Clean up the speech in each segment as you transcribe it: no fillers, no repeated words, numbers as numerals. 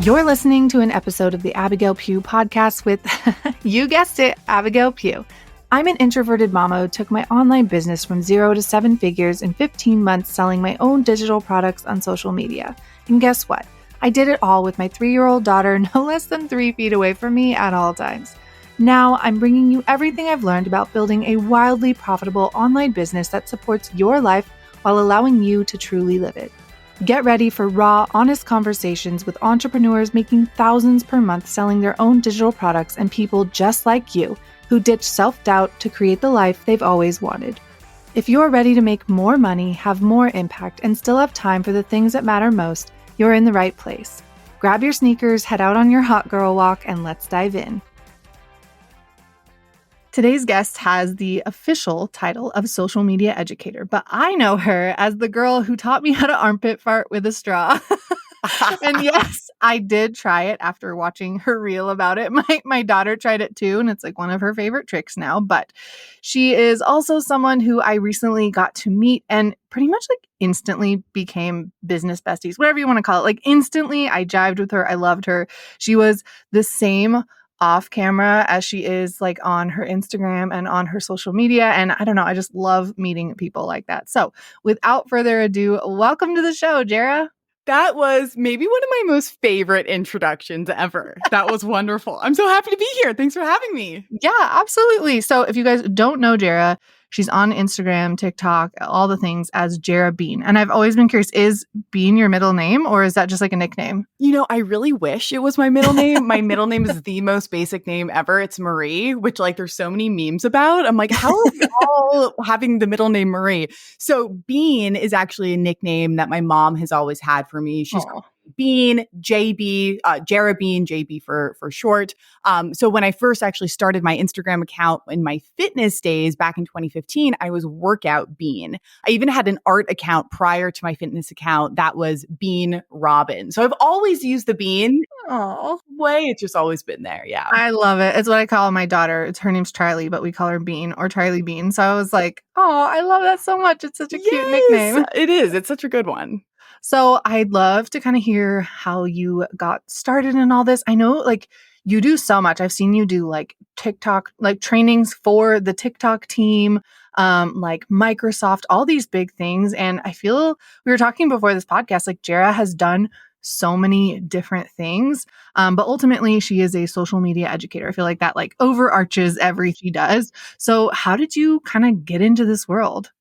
You're listening to an episode of the Abigail Pugh podcast with, you guessed it, Abigail Pugh. I'm an introverted mama who took my online business from 0 to 7 figures in 15 months selling my own digital products on social media. And guess what? I did it all with my 3-year-old daughter no less than 3 feet away from me at all times. Now I'm bringing you everything I've learned about building a wildly profitable online business that supports your life while allowing you to truly live it. Get ready for raw, honest conversations with entrepreneurs making thousands per month selling their own digital products and people just like you who ditch self-doubt to create the life they've always wanted. If you're ready to make more money, have more impact, and still have time for the things that matter most, you're in the right place. Grab your sneakers, head out on your hot girl walk, and let's dive in. Today's guest has the official title of social media educator, but I know her as the girl who taught me how to armpit fart with a straw. And yes, I did try it after watching her reel about it. My daughter tried it too, and it's like one of her favorite tricks now. But she is also someone who I recently got to meet and pretty much like instantly became business besties, whatever you want to call it. Like instantly, I jived with her. I loved her. She was the same off camera as she is like on her Instagram and on her social media. And I don't know, I just love meeting people like that. So without further ado, welcome to the show, Jera. That was maybe one of my most favorite introductions ever. That was wonderful. I'm so happy to be here. Thanks for having me. Yeah, absolutely. So if you guys don't know Jera, she's on Instagram, TikTok, all the things as Jera Bean. And I've always been curious, is Bean your middle name or is that just like a nickname? You know, I really wish it was my middle name. My middle name is the most basic name ever. It's Marie, which like there's so many memes about. I'm like, how are we all having the middle name Marie? So Bean is actually a nickname that my mom has always had for me. She's called Bean, JB, Jera Bean, JB for short. So when I first actually started my Instagram account in my fitness days back in 2015, I was Workout Bean. I even had an art account prior to my fitness account that was Bean Robin. So I've always used the Bean way. It's just always been there. Yeah. I love it. It's what I call my daughter. Her name's Charlie, but we call her Bean or Charlie Bean. So I was like, oh, I love that so much. It's such a cute nickname. It is. It's such a good one. So I'd love to kind of hear how you got started in all this. I know like you do so much. I've seen you do like TikTok, like trainings for the TikTok team, like Microsoft, all these big things. And I feel we were talking before this podcast, like Jera has done so many different things. But ultimately she is a social media educator. I feel like that like overarches everything she does. So how did you kind of get into this world?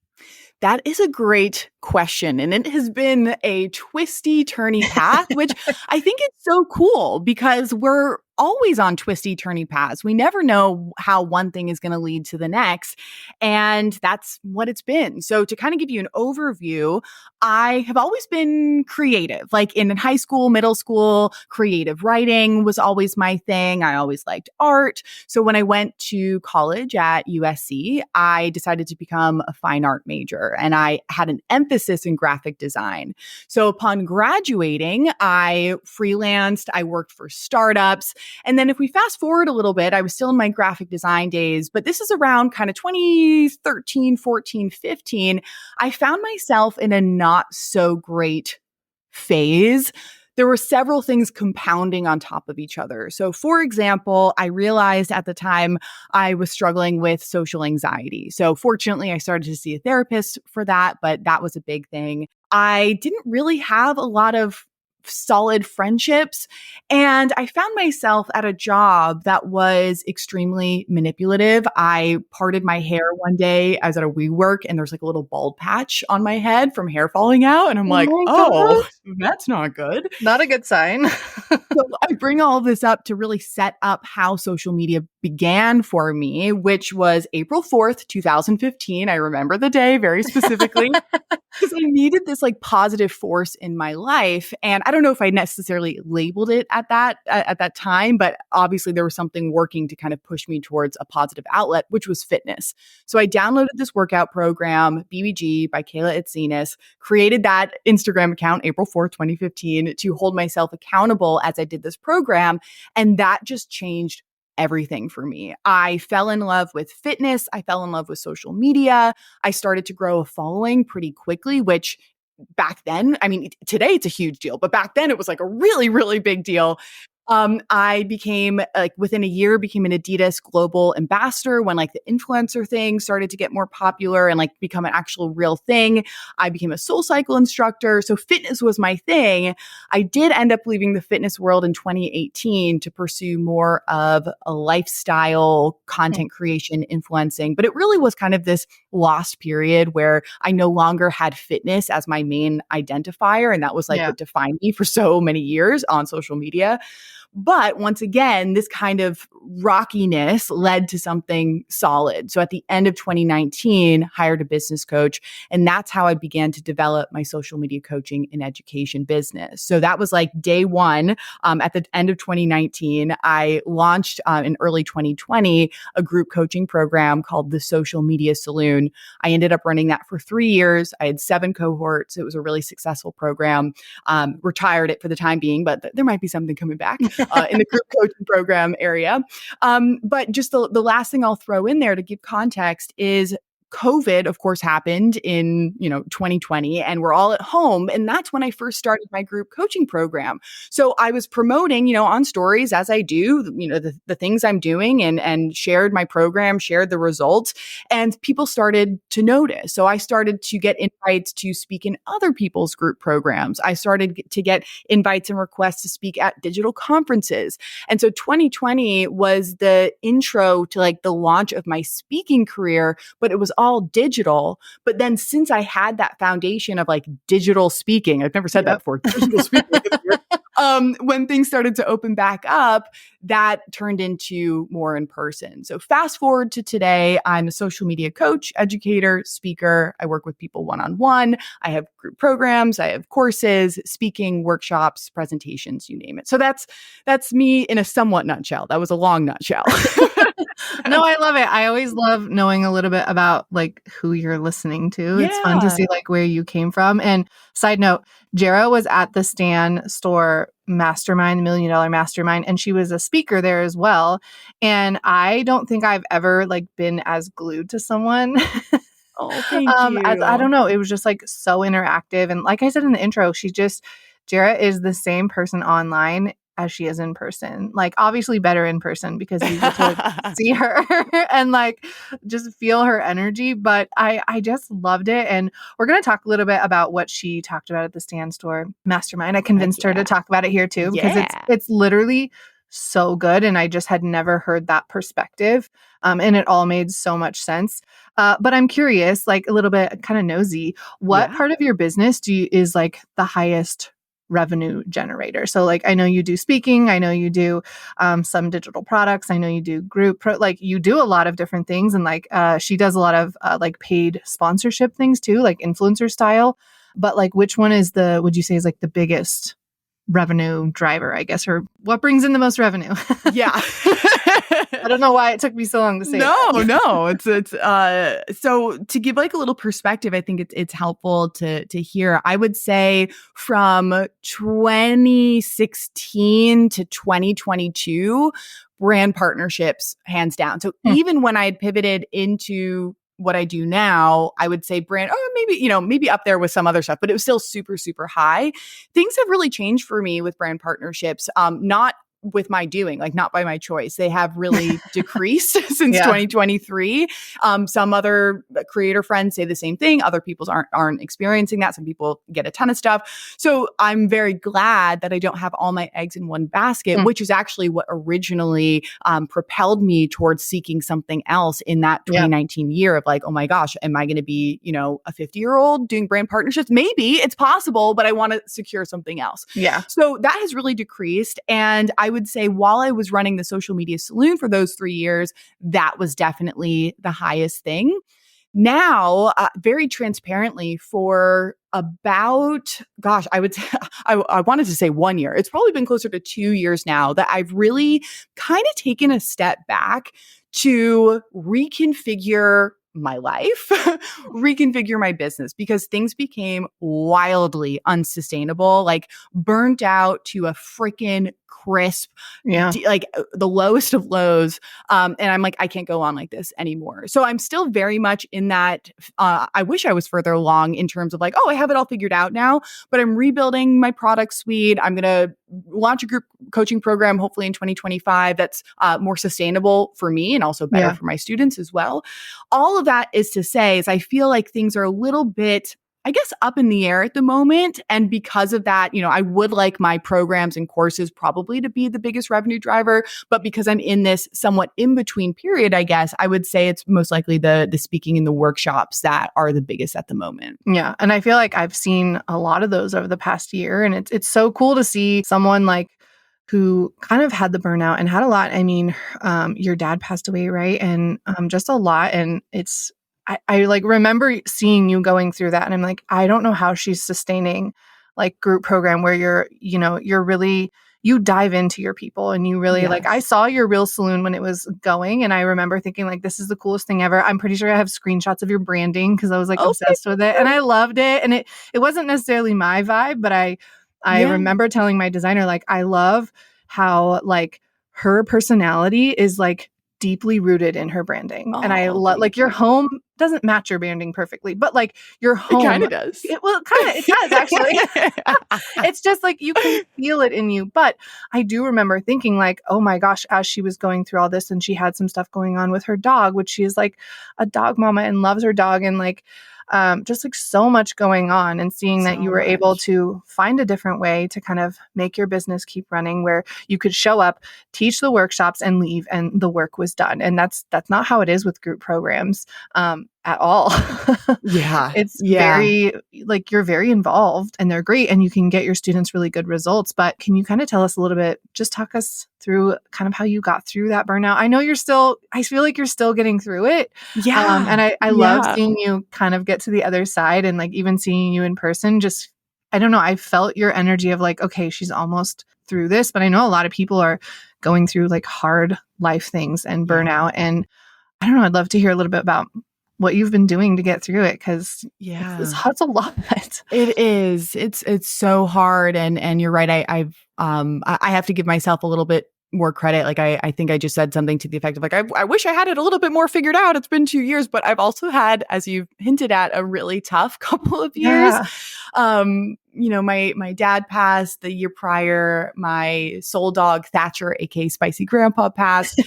That is a great question. And it has been a twisty, turny path, which I think is so cool because we're always on twisty, turny paths. We never know how one thing is going to lead to the next. And that's what it's been. So to kind of give you an overview, I have always been creative. Like in high school, middle school, creative writing was always my thing. I always liked art. So when I went to college at USC, I decided to become a fine art major and I had an emphasis in graphic design. So upon graduating, I freelanced, I worked for startups. And then if we fast forward a little bit, I was still in my graphic design days, but this is around kind of 2013, 14, 15. I found myself in a not so great phase. There were several things compounding on top of each other. So for example, I realized at the time I was struggling with social anxiety. So fortunately, I started to see a therapist for that, but that was a big thing. I didn't really have a lot of solid friendships. And I found myself at a job that was extremely manipulative. I parted my hair one day. I was at a WeWork and there's like a little bald patch on my head from hair falling out. And I'm like, oh, that's not good. Not a good sign. So I bring all this up to really set up how social media began for me, which was April 4th, 2015. I remember the day very specifically because I needed this like positive force in my life. And I don't know if I necessarily labeled it at that time, but obviously there was something working to kind of push me towards a positive outlet, which was fitness. So I downloaded this workout program, BBG by Kayla Itzinas, created that Instagram account April 4th, 2015 to hold myself accountable as I did this program. And that just changed everything for me. I fell in love with fitness. I fell in love with social media. I started to grow a following pretty quickly, which back then, I mean, today it's a huge deal, but back then it was like a really, really big deal. I became like within a year became an Adidas global ambassador when like the influencer thing started to get more popular and like become an actual real thing. I became a Soul Cycle instructor. So fitness was my thing. I did end up leaving the fitness world in 2018 to pursue more of a lifestyle content creation, influencing, but it really was kind of this lost period where I no longer had fitness as my main identifier. And that was like what defined me for so many years on social media. But once again, this kind of rockiness led to something solid. So at the end of 2019, hired a business coach, and that's how I began to develop my social media coaching and education business. So that was like day one. At the end of 2019, I launched in early 2020 a group coaching program called the Social Media Saloon. I ended up running that for 3 years. I had 7 cohorts. It was a really successful program. Retired it for the time being, but there might be something coming back. In the group coaching program area. But just the last thing I'll throw in there to give context is COVID, of course, happened in, 2020, and we're all at home. And that's when I first started my group coaching program. So I was promoting, on stories as I do, the things I'm doing and shared my program, shared the results, and people started to notice. So I started to get invites to speak in other people's group programs. I started to get invites and requests to speak at digital conferences. And so 2020 was the intro to like the launch of my speaking career, but it was all digital. But then since I had that foundation of like digital speaking, I've never said that before, digital speaking, when things started to open back up, that turned into more in person. So fast forward to today, I'm a social media coach, educator, speaker. I work with people one-on-one. I have group programs. I have courses, speaking, workshops, presentations, you name it. So that's me in a somewhat nutshell. That was a long nutshell. No, I love it. I always love knowing a little bit about like who you're listening to. It's fun to see like where you came from. And side note, Jera was at the Stan Store Mastermind, the $1 Million Mastermind, and she was a speaker there as well. And I don't think I've ever like been as glued to someone. Oh, thank you. As, I don't know. It was just like so interactive. And like I said in the intro, Jera is the same person online as she is in person. Like obviously better in person because you get to like, see her and like just feel her energy. But I just loved it. And we're going to talk a little bit about what she talked about at the Stan Store Mastermind. I convinced her to talk about it here too, because it's literally so good. And I just had never heard that perspective. And it all made so much sense. But I'm curious, like a little bit kind of nosy, what part of your business is like the highest revenue generator? So like, I know you do speaking, I know you do some digital products, I know you do like you do a lot of different things. And like, she does a lot of like paid sponsorship things too, like influencer style. But like, which one would you say is like the biggest revenue driver, I guess, or what brings in the most revenue? Yeah. I don't know why it took me so long to say that. No. It's so to give like a little perspective, I think it's helpful to hear. I would say from 2016 to 2022, brand partnerships, hands down. So even when I had pivoted into what I do now, I would say brand, or maybe up there with some other stuff, but it was still super, super high. Things have really changed for me with brand partnerships. Not with my doing, like not by my choice. They have really decreased since 2023. Some other creator friends say the same thing. Other people aren't experiencing that. Some people get a ton of stuff. So I'm very glad that I don't have all my eggs in one basket, which is actually what originally propelled me towards seeking something else in that 2019 year of like, oh my gosh, am I going to be, a 50-year-old doing brand partnerships? Maybe it's possible, but I want to secure something else. Yeah. So that has really decreased. And I would say while I was running the social media saloon for those 3 years, that was definitely the highest thing. Now, very transparently, for about, I would say, I wanted to say 1 year. It's probably been closer to 2 years now that I've really kind of taken a step back to reconfigure my life, reconfigure my business, because things became wildly unsustainable, like burnt out to a freaking crisp, Yeah. like the lowest of lows. And I'm like, I can't go on like this anymore. So I'm still very much in that. I wish I was further along in terms of like, oh, I have it all figured out now, but I'm rebuilding my product suite. I'm going to launch a group coaching program, hopefully in 2025, that's more sustainable for me and also better for my students as well. All of that is to say is I feel like things are a little bit, I guess, up in the air at the moment. And because of that, I would like my programs and courses probably to be the biggest revenue driver. But because I'm in this somewhat in between period, I guess I would say it's most likely the speaking and the workshops that are the biggest at the moment. Yeah. And I feel like I've seen a lot of those over the past year. And it's so cool to see someone like who kind of had the burnout and had a lot. I mean, your dad passed away, right? And just a lot. And I like remember seeing you going through that. And I'm like, I don't know how she's sustaining like group program where you're really, you dive into your people and you really like, I saw your Real Saloon when it was going. And I remember thinking like, this is the coolest thing ever. I'm pretty sure I have screenshots of your branding because I was like obsessed with it and I loved it. And it wasn't necessarily my vibe, but I remember telling my designer, like, I love how like her personality is like deeply rooted in her branding. And I love like your home doesn't match your branding perfectly, but like your home kind of does. It does actually. It's just like you can feel it in you. But I do remember thinking like, oh my gosh, as she was going through all this and she had some stuff going on with her dog, which she is like a dog mama and loves her dog and like just like so much going on and seeing that you were able to find a different way to kind of make your business keep running where you could show up, teach the workshops and leave and the work was done. And that's not how it is with group programs at all. It's very like you're very involved and they're great and you can get your students really good results. But can you kind of tell us a little bit, just talk us through kind of how you got through that burnout? I know I feel like you're still getting through it. And I love seeing you kind of get to the other side and like even seeing you in person, just, I don't know, I felt your energy of like, okay, she's almost through this. But I know a lot of people are going through like hard life things and burnout. And I don't know, I'd love to hear a little bit about what you've been doing to get through it because it's a lot. It is. It's so hard. And you're right. I have to give myself a little bit more credit. Like I think I just said something to the effect of like, I wish I had it a little bit more figured out. It's been 2 years, but I've also had, as you've hinted at, a really tough couple of years. My dad passed the year prior. My soul dog Thatcher, aka Spicy Grandpa, passed.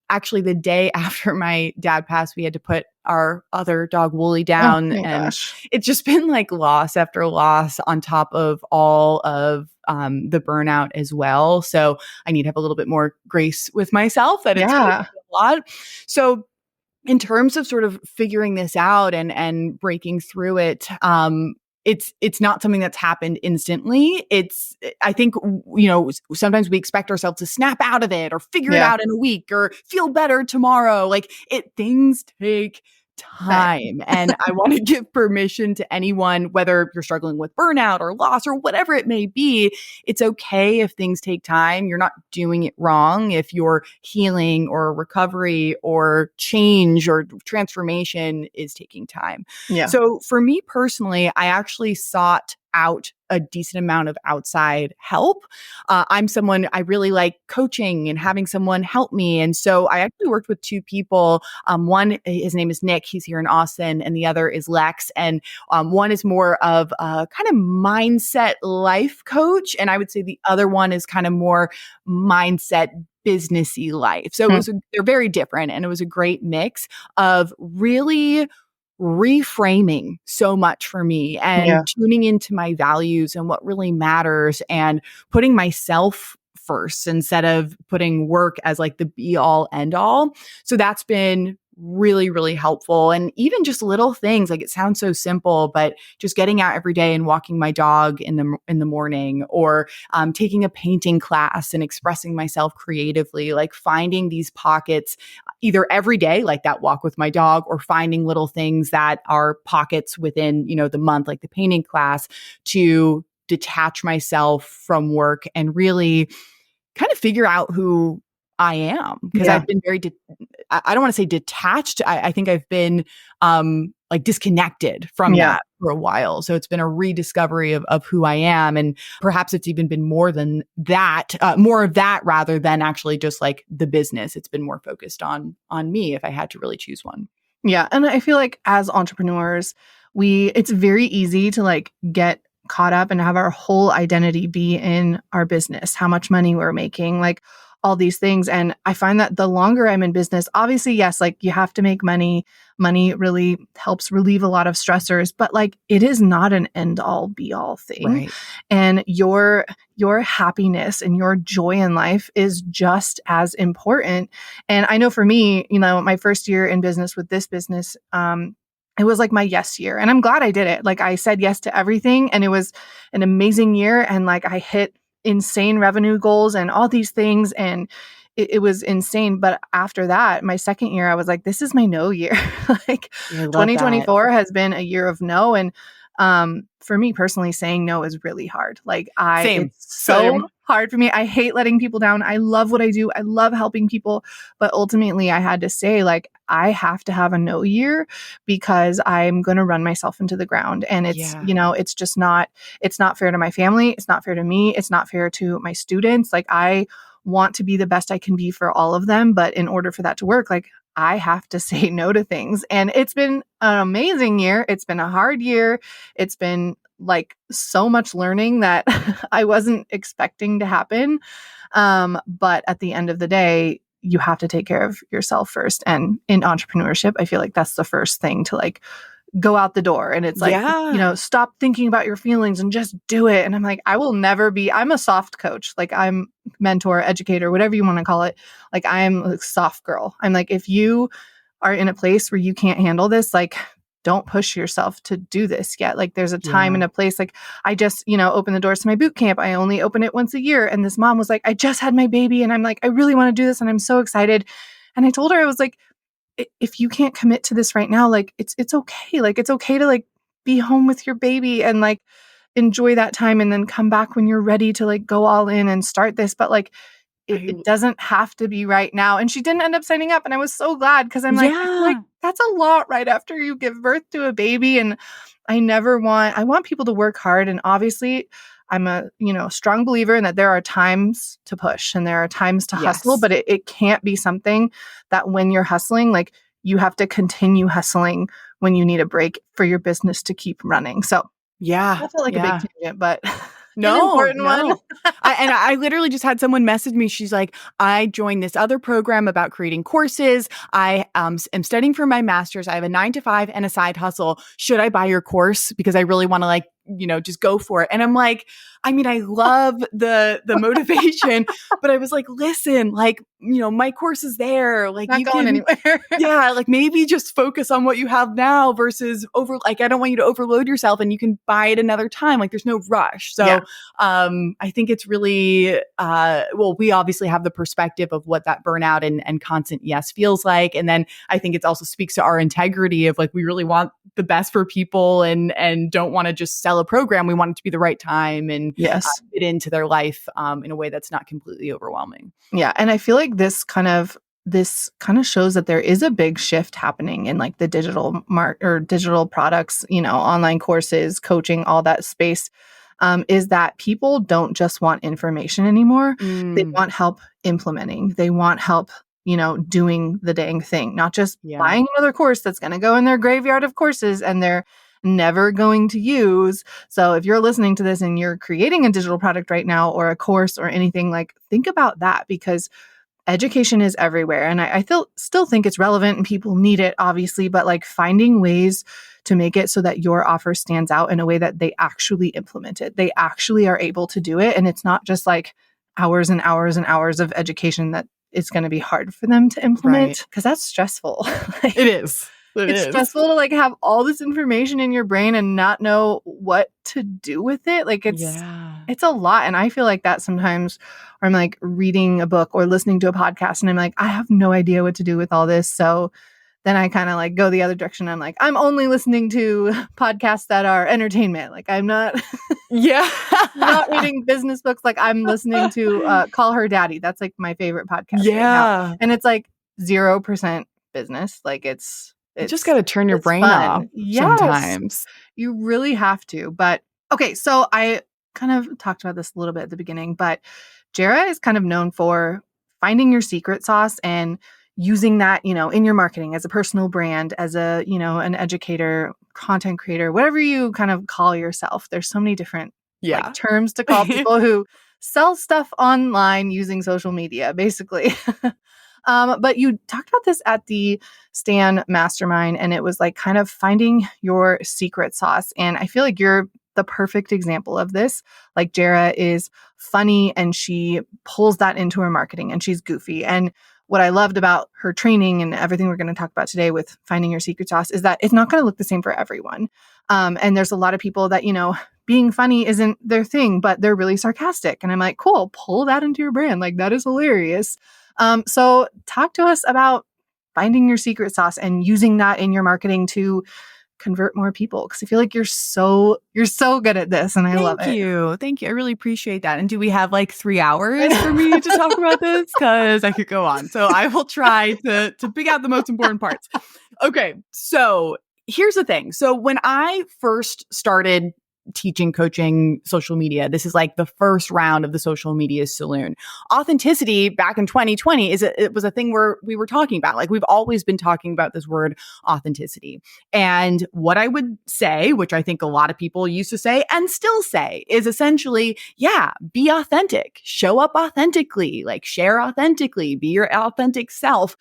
Actually, the day after my dad passed, we had to put our other dog Wooly down. It's just been like loss after loss on top of all of the burnout as well. So I need to have a little bit more grace with myself that it's a lot. So in terms of sort of figuring this out and breaking through it, it's not something that's happened instantly. I think, sometimes we expect ourselves to snap out of it or figure it out in a week or feel better tomorrow. Like things take time. And I want to give permission to anyone, whether you're struggling with burnout or loss or whatever it may be. It's okay if things take time. You're not doing it wrong if your healing or recovery or change or transformation is taking time. So for me personally, I actually sought out a decent amount of outside help. I'm someone, I really like coaching and having someone help me. And so I actually worked with two people. One, his name is Nick. He's here in Austin. And the other is Lex. And one is more of a kind of mindset life coach. And I would say the other one is kind of more mindset businessy life. So they're very different. And it was a great mix of really reframing so much for me and tuning into my values and what really matters and putting myself first instead of putting work as like the be all end all. So that's been really, really helpful. And even just little things, like it sounds so simple, but just getting out every day and walking my dog in the morning or taking a painting class and expressing myself creatively, like finding these pockets either every day, like that walk with my dog, or finding little things that are pockets within, the month, like the painting class, to detach myself from work and really kind of figure out who I am. Because I've been very, I don't want to say detached. I think I've been like disconnected from Yeah. that for a while. So it's been a rediscovery of who I am. And perhaps it's even been more than that, more of that rather than actually just like the business. It's been more focused on me if I had to really choose one. Yeah. And I feel like as entrepreneurs, it's very easy to like get caught up and have our whole identity be in our business, how much money we're making, like all these things. And I find that the longer I'm in business, obviously, yes, like you have to make money. Money really helps relieve a lot of stressors, but like it is not an end all be all thing. Right. And your happiness and your joy in life is just as important. And I know for me, my first year in business with this business, it was like my yes year. And I'm glad I did it. Like I said yes to everything. And it was an amazing year. And like I hit insane revenue goals and all these things. And it was insane. But after that, my second year, I was like, this is my no year. Like I love that. 2024 has been a year of no. And for me personally, saying no is really hard. Like it's so hard for me. I hate letting people down. I love what I do. I love helping people. But ultimately I had to say like, I have to have a no year because I'm going to run myself into the ground. And it's, it's just it's not fair to my family. It's not fair to me. It's not fair to my students. Like I want to be the best I can be for all of them. But in order for that to work, like I have to say no to things. And it's been an amazing year. It's been a hard year. It's been like so much learning that I wasn't expecting to happen. But at the end of the day, you have to take care of yourself first. And in entrepreneurship, I feel like that's the first thing to like go out the door. And it's like, stop thinking about your feelings and just do it. And I'm like, I'm a soft coach. Like I'm mentor, educator, whatever you want to call it. Like I'm a soft girl. I'm like, if you are in a place where you can't handle this, like don't push yourself to do this yet. Like there's a time and a place. Like I just, opened the doors to my boot camp. I only open it once a year. And this mom was like, I just had my baby. And I'm like, I really want to do this. And I'm so excited. And I told her, I was like, if you can't commit to this right now, like it's okay. Like it's okay to like be home with your baby and like enjoy that time and then come back when you're ready to like go all in and start this. But like it doesn't have to be right now. And she didn't end up signing up. And I was so glad because I'm like, I feel like that's a lot right after you give birth to a baby. And I want people to work hard. And obviously I'm a, strong believer in that there are times to push and there are times to hustle, but it can't be something that when you're hustling, like you have to continue hustling when you need a break for your business to keep running. So I felt like a big tangent, but an important one. I literally just had someone message me. She's like, I joined this other program about creating courses. I am studying for my master's. I have a 9-to-5 and a side hustle. Should I buy your course? Because I really want to like, just go for it. And I'm like, I mean, I love the motivation, but I was like, listen, like, my course is there. Like not going anywhere. Like maybe just focus on what you have now versus I don't want you to overload yourself and you can buy it another time. Like there's no rush. So, I think it's really, we obviously have the perspective of what that burnout and constant yes feels like. And then I think it also speaks to our integrity of like, we really want the best for people and don't want to just sell a program. We want it to be the right time and fit into their life in a way that's not completely overwhelming. Yeah. And I feel like this kind of shows that there is a big shift happening in like the digital digital products, online courses, coaching, all that space, is that people don't just want information anymore. They want help implementing. They want help, doing the dang thing, not just buying another course that's going to go in their graveyard of courses and they're never going to use. So if you're listening to this and you're creating a digital product right now or a course or anything, like think about that because education is everywhere. And I still think it's relevant and people need it, obviously, but like finding ways to make it so that your offer stands out in a way that they actually implement it. They actually are able to do it. And it's not just like hours and hours and hours of education that it's going to be hard for them to implement because that's stressful. It is. It's stressful to like have all this information in your brain and not know what to do with it. Like it's a lot. And I feel like that sometimes where I'm like reading a book or listening to a podcast and I'm like, I have no idea what to do with all this. So then I kind of like go the other direction. I'm like, I'm only listening to podcasts that are entertainment. Like I'm not, not reading business books. Like I'm listening to Call Her Daddy. That's like my favorite podcast right now. And it's like 0% business. Like it's You just got to turn your brain fun. off Yes, sometimes. you really have to. But okay, so I kind of talked about this a little bit at the beginning, but Jera is kind of known for finding your secret sauce and using that, in your marketing as a personal brand, as a, an educator, content creator, whatever you kind of call yourself. There's so many different Yeah. terms to call people who sell stuff online using social media, basically. But you talked about this at the Stan Mastermind, and it was like kind of finding your secret sauce. And I feel like you're the perfect example of this. Like Jera is funny and she pulls that into her marketing and she's goofy. And what I loved about her training and everything we're going to talk about today with finding your secret sauce is that it's not going to look the same for everyone. And there's a lot of people that, being funny isn't their thing, but they're really sarcastic. And I'm like, cool, pull that into your brand. Like that is hilarious. So talk to us about finding your secret sauce and using that in your marketing to convert more people. Cause I feel like you're so good at this and I love it. Thank you. Thank you. I really appreciate that. And do we have like 3 hours for me to talk about this? Cause I could go on. So I will try to pick out the most important parts. Okay. So here's the thing. So when I first started teaching, coaching social media, this is like the first round of the social media saloon. Authenticity back in 2020 it was a thing where we were talking about, like we've always been talking about this word authenticity. And what I would say, which I think a lot of people used to say and still say, is essentially, yeah, be authentic, show up authentically, like share authentically, be your authentic self.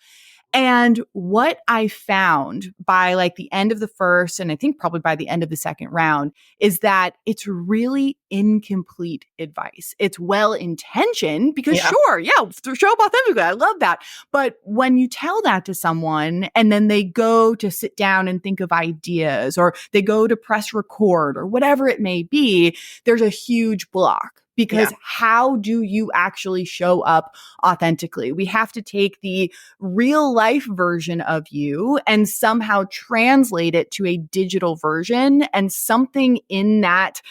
And what I found by like the end of the first, and I think probably by the end of the second round, is that it's really incomplete advice. It's well-intentioned because sure, yeah, show up authentically. I love that. But when you tell that to someone and then they go to sit down and think of ideas, or they go to press record or whatever it may be, there's a huge block. Because how do you actually show up authentically? We have to take the real life version of you and somehow translate it to a digital version, and something in that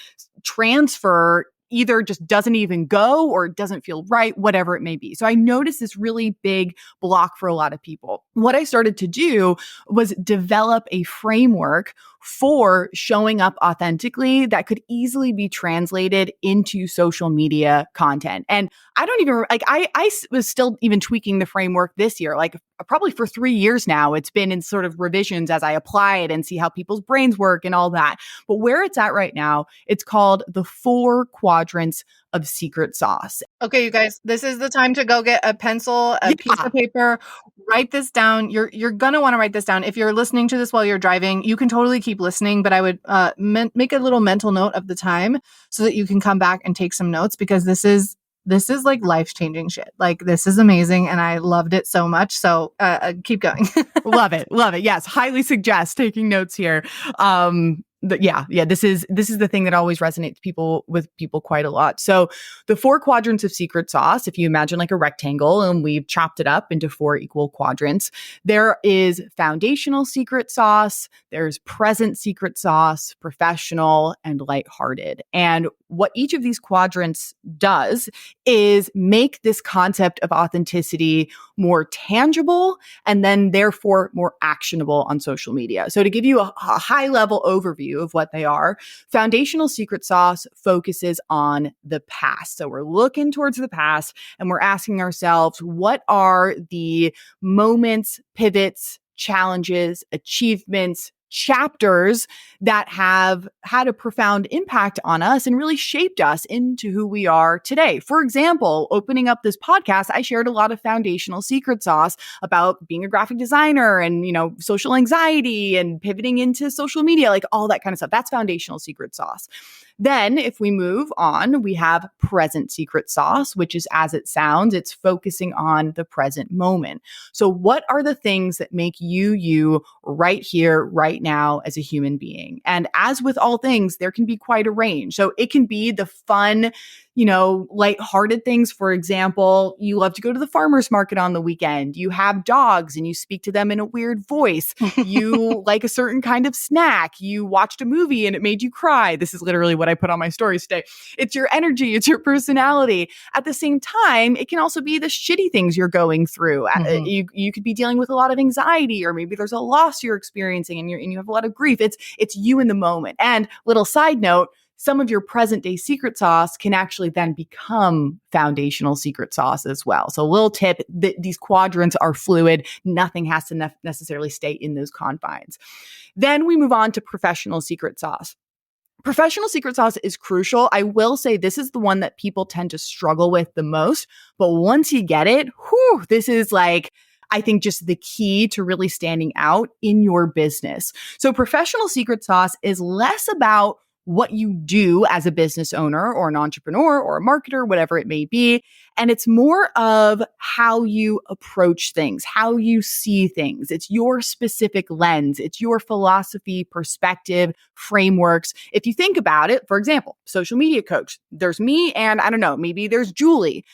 transfer either just doesn't even go or it doesn't feel right, whatever it may be. So I noticed this really big block for a lot of people. What I started to do was develop a framework for showing up authentically that could easily be translated into social media content. And I don't even, like, I was still even tweaking the framework this year, like probably for 3 years now. It's been in sort of revisions as I apply it and see how people's brains work and all that. But where it's at right now, it's called the 4 quadrants of secret sauce. Okay, you guys, this is the time to go get a pencil, a piece of paper, write this down. You're going to want to write this down. If you're listening to this while you're driving, you can totally keep listening, but I would make a little mental note of the time so that you can come back and take some notes, because this is like life-changing shit. Like this is amazing and I loved it so much. So keep going. Love it. Love it. Yes. Highly suggest taking notes here. This is the thing that always resonates with people quite a lot. So the 4 quadrants of secret sauce, if you imagine like a rectangle and we've chopped it up into 4 equal quadrants, there is foundational secret sauce, there's present secret sauce, professional, and lighthearted. And what each of these quadrants does is make this concept of authenticity more tangible and then therefore more actionable on social media. So to give you a high level overview of what they are, foundational secret sauce focuses on the past. So we're looking towards the past and we're asking ourselves, what are the moments, pivots, challenges, achievements, chapters that have had a profound impact on us and really shaped us into who we are today. For example, opening up this podcast, I shared a lot of foundational secret sauce about being a graphic designer and, social anxiety and pivoting into social media, like all that kind of stuff. That's foundational secret sauce. Then if we move on, we have present secret sauce, which is as it sounds, it's focusing on the present moment. So what are the things that make you right here, right now as a human being? And as with all things, there can be quite a range. So it can be the fun lighthearted things. For example, you love to go to the farmer's market on the weekend. You have dogs and you speak to them in a weird voice. You like a certain kind of snack. You watched a movie and it made you cry. This is literally what I put on my stories today. It's your energy. It's your personality. At the same time, it can also be the shitty things you're going through. You could be dealing with a lot of anxiety, or maybe there's a loss you're experiencing and you have a lot of grief. It's you in the moment. And little side note, some of your present day secret sauce can actually then become foundational secret sauce as well. So a little tip, these quadrants are fluid. Nothing has to necessarily stay in those confines. Then we move on to professional secret sauce. Professional secret sauce is crucial. I will say this is the one that people tend to struggle with the most. But once you get it, this is like, I think, just the key to really standing out in your business. So professional secret sauce is less about what you do as a business owner or an entrepreneur or a marketer, whatever it may be. And it's more of how you approach things, how you see things. It's your specific lens. It's your philosophy, perspective, frameworks. If you think about it, for example, social media coach, there's me and I don't know, maybe there's Julie.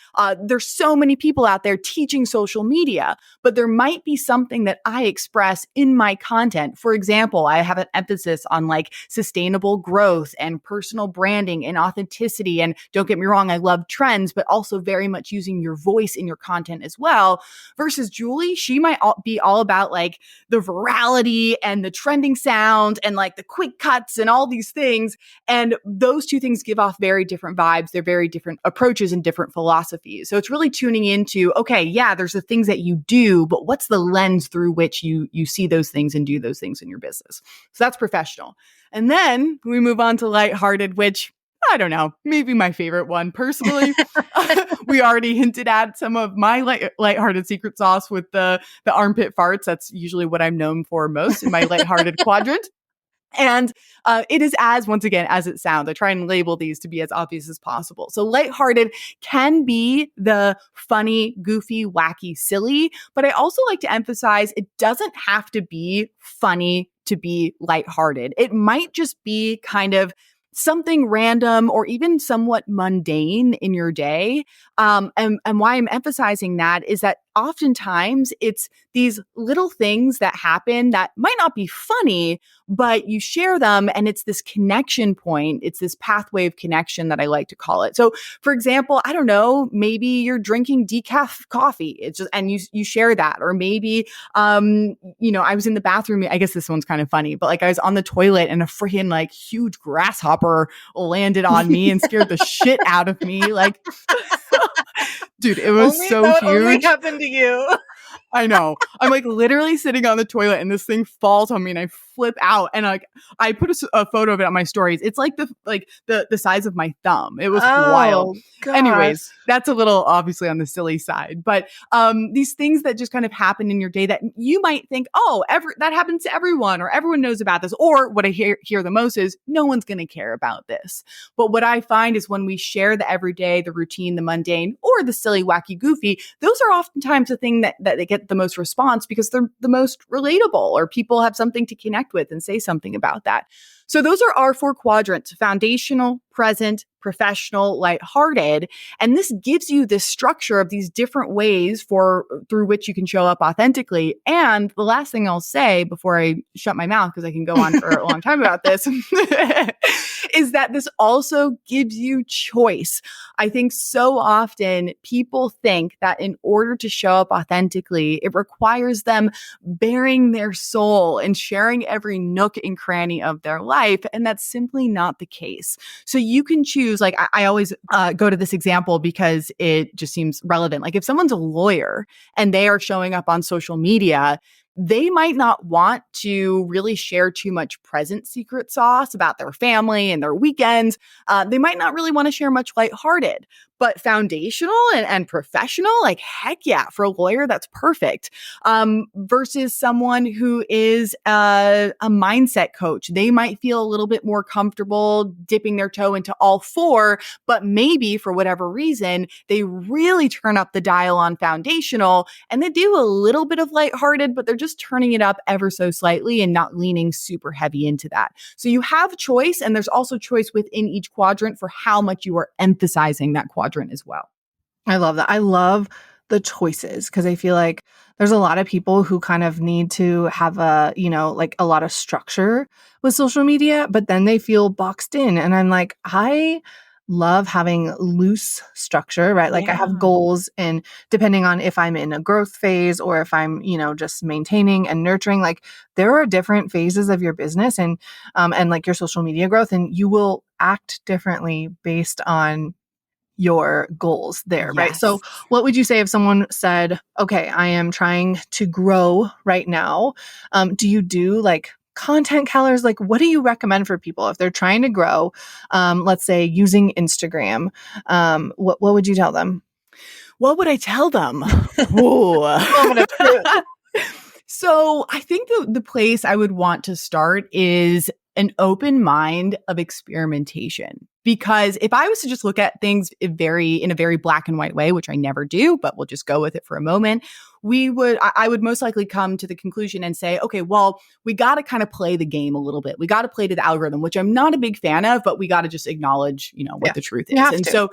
There's so many people out there teaching social media, but there might be something that I express in my content. For example, I have an emphasis on like sustainable growth and personal branding and authenticity. And don't get me wrong, I love trends, but also very much using your voice in your content as well. Versus Julie, she might be all about like the virality and the trending sound and like the quick cuts and all these things. And those two things give off very different vibes. They're very different approaches and different philosophies. So it's really tuning into, okay, yeah, there's the things that you do, but what's the lens through which you see those things and do those things in your business? So that's professional. And then we move on to lighthearted, which I don't know, maybe my favorite one personally. We already hinted at some of my lighthearted secret sauce with the armpit farts. That's usually what I'm known for most in my lighthearted quadrant. And it is once again, as it sounds. I try and label these to be as obvious as possible. So lighthearted can be the funny, goofy, wacky, silly, but I also like to emphasize it doesn't have to be funny to be lighthearted. It might just be kind of something random or even somewhat mundane in your day. And why I'm emphasizing that is that oftentimes it's these little things that happen that might not be funny, but you share them and it's this connection point. It's this pathway of connection that I like to call it. So for example, I don't know, maybe you're drinking decaf coffee. It's just, and you share that, or maybe, I was in the bathroom. I guess this one's kind of funny, but like I was on the toilet and a freaking like huge grasshopper landed on me and scared the shit out of me. Like, dude, it was so huge. Only happened to you. I know. I'm like literally sitting on the toilet and this thing falls on me and I flip out, and like I put a photo of it on my stories. It's like the size of my thumb. It was wild. Gosh. Anyways, that's a little obviously on the silly side, but these things that just kind of happen in your day that you might think, oh, that happens to everyone, or everyone knows about this, or what I hear the most is no one's going to care about this. But what I find is when we share the everyday, the routine, the mundane, or the silly, wacky, goofy, those are oftentimes the thing that they get the most response because they're the most relatable, or people have something to connect with and say something about that. So those are our 4 quadrants: foundational, present, professional, lighthearted. And this gives you this structure of these different ways through which you can show up authentically. And the last thing I'll say before I shut my mouth, because I can go on for a long time about this, is that this also gives you choice. I think so often people think that in order to show up authentically, it requires them bearing their soul and sharing every nook and cranny of their life. And that's simply not the case. So you can choose, like I always go to this example because it just seems relevant. Like if someone's a lawyer and they are showing up on social media, they might not want to really share too much present secret sauce about their family and their weekends. They might not really want to share much lighthearted, but foundational and professional, like heck yeah, for a lawyer, that's perfect. Versus someone who is a mindset coach. They might feel a little bit more comfortable dipping their toe into all 4, but maybe for whatever reason, they really turn up the dial on foundational and they do a little bit of lighthearted, but they're just just turning it up ever so slightly and not leaning super heavy into that. So you have choice, and there's also choice within each quadrant for how much you are emphasizing that quadrant as well. I love that. I love the choices because I feel like there's a lot of people who kind of need to have like a lot of structure with social media, but then they feel boxed in. And I'm like, I love having loose structure, right? Like I have goals, and depending on if I'm in a growth phase or if I'm, just maintaining and nurturing, like there are different phases of your business and like your social media growth, and you will act differently based on your goals there, right? So what would you say if someone said, okay, I am trying to grow right now? Do you do like content calendars? Like what do you recommend for people if they're trying to grow, let's say using Instagram? What would you tell them? What would I tell them? Moment of truth. So I think the place I would want to start is an open mind of experimentation. Because if I was to just look at things in a very black and white way, which I never do, but we'll just go with it for a moment, I would most likely come to the conclusion and say, okay, well, we got to kind of play the game a little bit. We got to play to the algorithm, which I'm not a big fan of, but we got to just acknowledge, what the truth is. And so,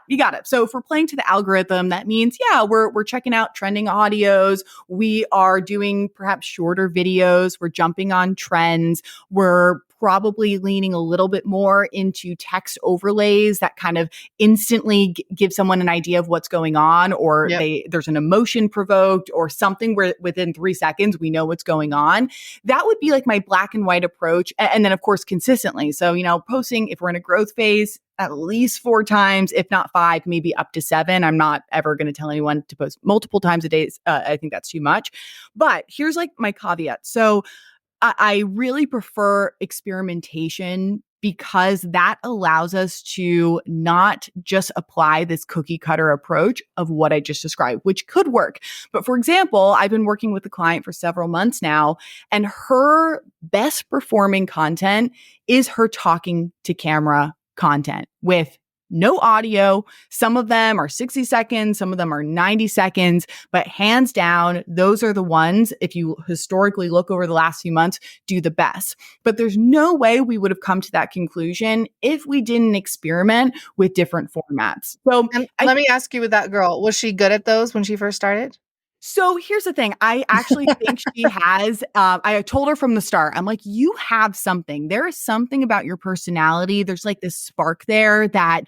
you got it. So if we're playing to the algorithm, that means, we're checking out trending audios. We are doing perhaps shorter videos. We're jumping on trends. We're probably leaning a little bit more into text overlays that kind of instantly give someone an idea of what's going on, or there's an emotion provoked or something where within 3 seconds we know what's going on. That would be like my black and white approach. And then of course, consistently. So, posting, if we're in a growth phase, at least 4 times, if not 5, maybe up to 7. I'm not ever going to tell anyone to post multiple times a day. I think that's too much. But here's like my caveat. So I really prefer experimentation because that allows us to not just apply this cookie cutter approach of what I just described, which could work. But for example, I've been working with a client for several months now, and her best performing content is her talking to camera content with no audio. Some of them are 60 seconds. Some of them are 90 seconds, but hands down, those are the ones, if you historically look over the last few months, do the best. But there's no way we would have come to that conclusion if we didn't experiment with different formats. So let me ask you with that girl, was she good at those when she first started? So here's the thing. I actually think she has. I told her from the start, I'm like, you have something. There is something about your personality. There's like this spark there that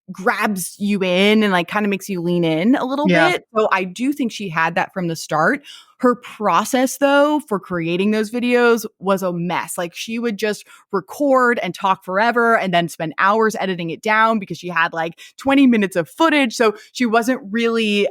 grabs you in and like kind of makes you lean in a little bit. So I do think she had that from the start. Her process though for creating those videos was a mess. Like she would just record and talk forever and then spend hours editing it down because she had like 20 minutes of footage. So she wasn't really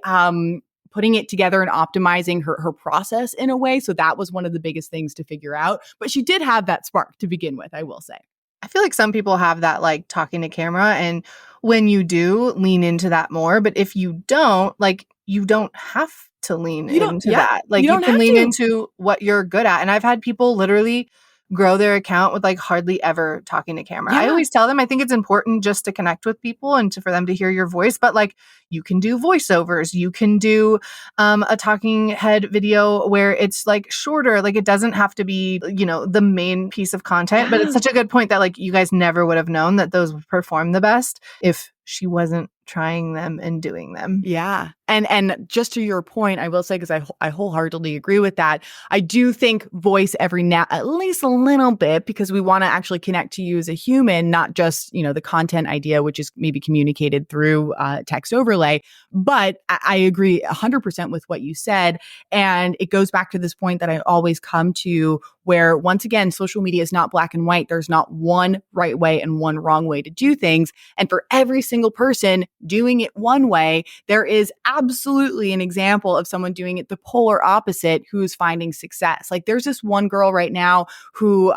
putting it together and optimizing her process in a way. So that was one of the biggest things to figure out. But she did have that spark to begin with, I will say. I feel like some people have that like talking to camera, and when you do, lean into that more. But if you don't, like you don't have to lean into that. Like you can lean into what you're good at. And I've had people literally grow their account with like hardly ever talking to camera. I always tell them, I think it's important just to connect with people and for them to hear your voice, but like you can do voiceovers, you can do a talking head video where it's like shorter, like it doesn't have to be, the main piece of content, but it's such a good point that like you guys never would have known that those would perform the best if she wasn't trying them and doing them. Yeah. And just to your point, I will say, because I wholeheartedly agree with that. I do think voice every now, at least a little bit, because we want to actually connect to you as a human, not just, the content idea, which is maybe communicated through text overlay. But I agree 100% with what you said. And it goes back to this point that I always come to where, once again, social media is not black and white. There's not one right way and one wrong way to do things. And for every single person doing it one way, there is absolutely an example of someone doing it the polar opposite who's finding success. Like there's this one girl right now who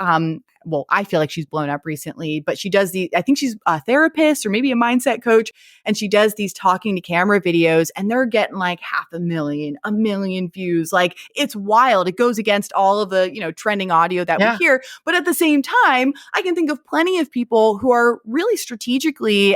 well, I feel like she's blown up recently, but she does I think she's a therapist or maybe a mindset coach. And she does these talking to camera videos and they're getting like 500,000, 1,000,000 views. Like it's wild. It goes against all of the, trending audio that we hear. But at the same time, I can think of plenty of people who are really strategically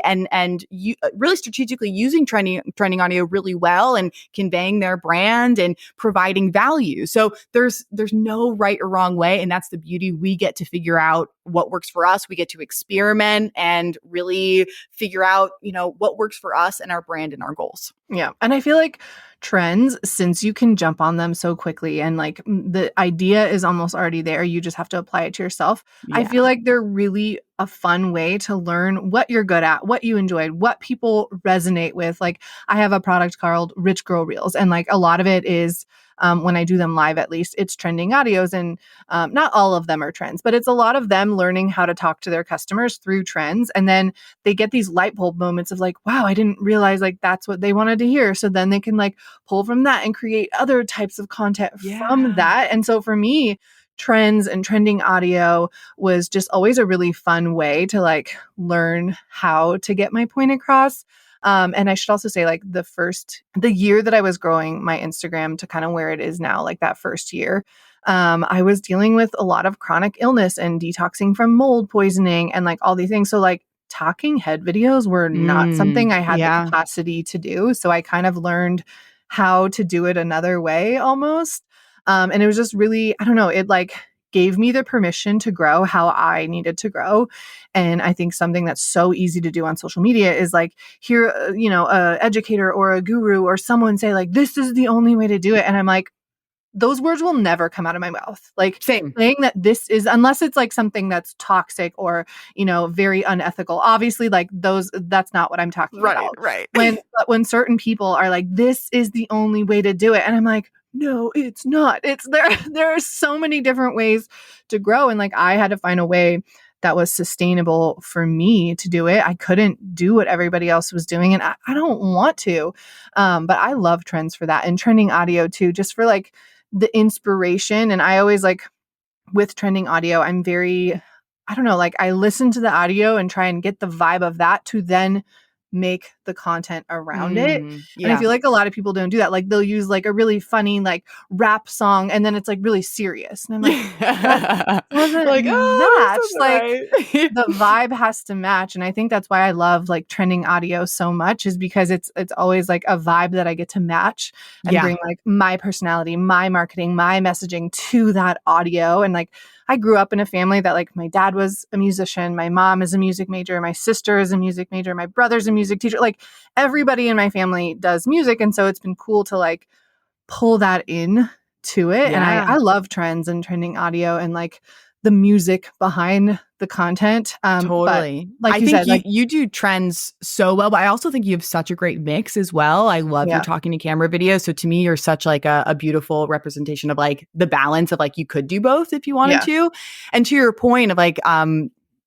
really strategically using trending audio really well and conveying their brand and providing value. So there's no right or wrong way. And that's the beauty. We get to figure out what works for us. We get to experiment and really figure out, what works for us and our brand and our goals. Yeah. And I feel like trends, since you can jump on them so quickly and like the idea is almost already there, you just have to apply it to yourself. I feel like they're really a fun way to learn what you're good at, what you enjoyed, what people resonate with. Like I have a product called Rich Girl Reels, and like a lot of it is when I do them live, at least it's trending audios, and not all of them are trends, but it's a lot of them learning how to talk to their customers through trends. And then they get these light bulb moments of like, wow, I didn't realize like that's what they wanted to hear. So then they can like pull from that and create other types of content from that. And so for me, trends and trending audio was just always a really fun way to like learn how to get my point across. And I should also say like the year that I was growing my Instagram to kind of where it is now, like that first year, I was dealing with a lot of chronic illness and detoxing from mold poisoning and like all these things. So like talking head videos were not something I had the capacity to do. So I kind of learned how to do it another way almost. And it was just really, I don't know, it like gave me the permission to grow how I needed to grow. And I think something that's so easy to do on social media is like hear, a educator or a guru or someone say like, this is the only way to do it. And I'm like, those words will never come out of my mouth. Like saying that this is, unless it's like something that's toxic or, very unethical, obviously like that's not what I'm talking about. Right. But when certain people are like, this is the only way to do it. And I'm like, no, it's not. There are so many different ways to grow. And like, I had to find a way that was sustainable for me to do it. I couldn't do what everybody else was doing. And I don't want to. But I love trends for that, and trending audio too, just for like the inspiration. And I always like with trending audio, I'm very, I don't know, like I listen to the audio and try and get the vibe of that to then make the content around it. And I feel like a lot of people don't do that. Like they'll use like a really funny like rap song and then it's like really serious. And I'm like, that doesn't like, match. Like right. the vibe has to match. And I think that's why I love like trending audio so much, is because it's always like a vibe that I get to match and bring like my personality, my marketing, my messaging to that audio. And like I grew up in a family that like my dad was a musician, my mom is a music major, my sister is a music major, my brother's a music teacher. Like everybody in my family does music. And so it's been cool to like pull that in to it. And I love trends and trending audio and like the music behind the content. Totally. But like I you think said, like you do trends so well, but I also think you have such a great mix as well. I love your talking to camera videos. So to me, you're such like a beautiful representation of like the balance of like you could do both if you wanted to. And to your point of like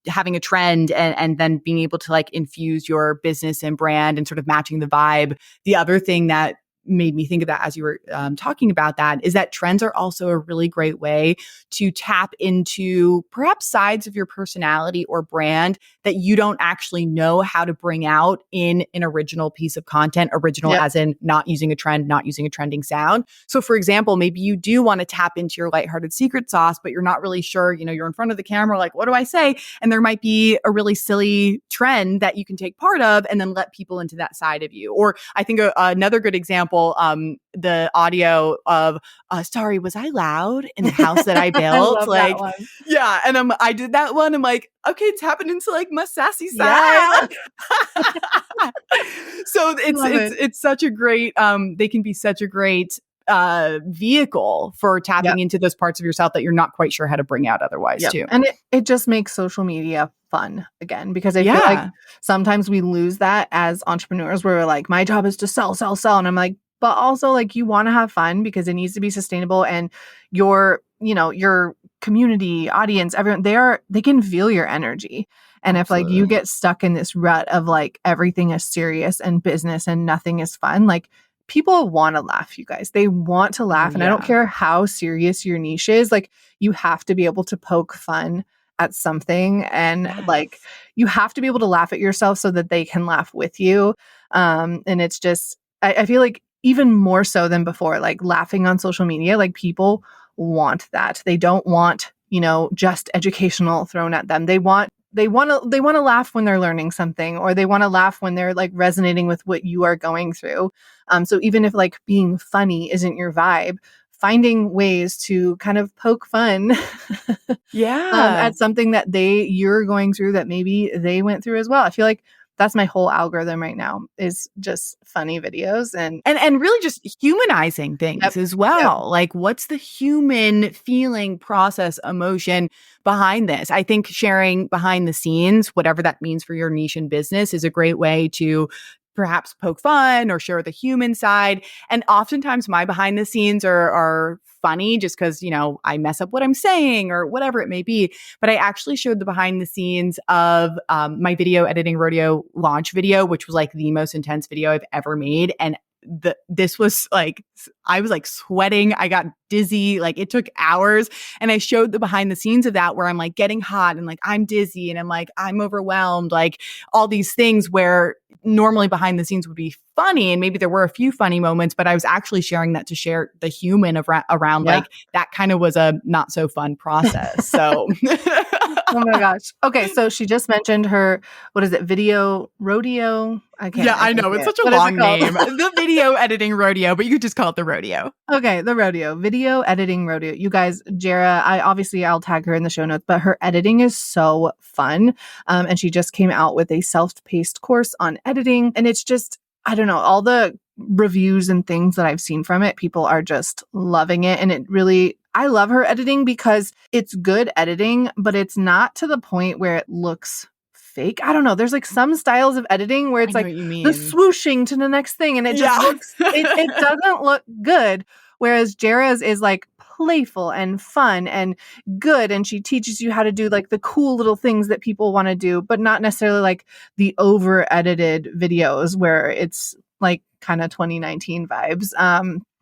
having a trend and then being able to like infuse your business and brand and sort of matching the vibe. The other thing that made me think of that as you were talking about that is that trends are also a really great way to tap into perhaps sides of your personality or brand that you don't actually know how to bring out in an original piece of content, original as in not using a trend, not using a trending sound. So for example, maybe you do want to tap into your lighthearted secret sauce, but you're not really sure, you're in front of the camera, like, what do I say? And there might be a really silly trend that you can take part of and then let people into that side of you. Or I think another good example, the audio of sorry, was I loud in the house that I built? I love like that one. Yeah. And I did that one. I'm like, okay, it's happening to like my sassy side. So it's such a great they can be such a great vehicle for tapping into those parts of yourself that you're not quite sure how to bring out otherwise too. And it just makes social media fun again, because I feel like sometimes we lose that as entrepreneurs where we're like, my job is to sell. And I'm like, but also like you want to have fun because it needs to be sustainable, and your community, audience, everyone, they can feel your energy. And if like you get stuck in this rut of like everything is serious and business and nothing is fun, like people want to laugh, you guys. They want to laugh. And I don't care how serious your niche is, like you have to be able to poke fun at something. And like, Yes. you have to be able to laugh at yourself so that they can laugh with you. And it's just, I feel like even more so than before, like laughing on social media, like people want that. They don't want, just educational thrown at them. They want to laugh when they're learning something, or they want to laugh when they're like resonating with what you are going through. So even if like being funny isn't your vibe, finding ways to kind of poke fun Yeah. at something that you're going through that maybe they went through as well. I feel like that's my whole algorithm right now, is just funny videos And really just humanizing yep, things as yep, well. Like, what's the human feeling, process, emotion behind this? I think sharing behind the scenes, whatever that means for your niche in business, is a great way to perhaps poke fun or share the human side. And oftentimes my behind the scenes are funny just because, I mess up what I'm saying or whatever it may be. But I actually showed the behind the scenes of my video editing rodeo launch video, which was like the most intense video I've ever made. And this was like, I was like sweating. I got dizzy. Like, it took hours. And I showed the behind the scenes of that where I'm like getting hot and like I'm dizzy and I'm like, I'm overwhelmed, like all these things where normally behind the scenes would be funny. And maybe there were a few funny moments, but I was actually sharing that to share the human around yeah. like that kind of was a not so fun process. So Oh my gosh. Okay, so she just mentioned her, what is it, video rodeo? yeah, I I can't know. say It's it. such a What is it long called? name. The video editing rodeo, but you could just call it the rodeo. Okay, the rodeo, video editing rodeo. You guys, Jera, I'll tag her in the show notes, but her editing is so fun. And she just came out with a self-paced course on editing. And it's just, I don't know, all the reviews and things that I've seen from it, people are just loving it. And I love her editing because it's good editing, but it's not to the point where it looks fake. I don't know. There's like some styles of editing where I it's know like what you the mean. swooshing to the next thing and it just Yeah. looks, it doesn't look good. Whereas Jera's is like playful and fun and good. And she teaches you how to do like the cool little things that people want to do, but not necessarily like the over edited videos where it's like kind of 2019 vibes.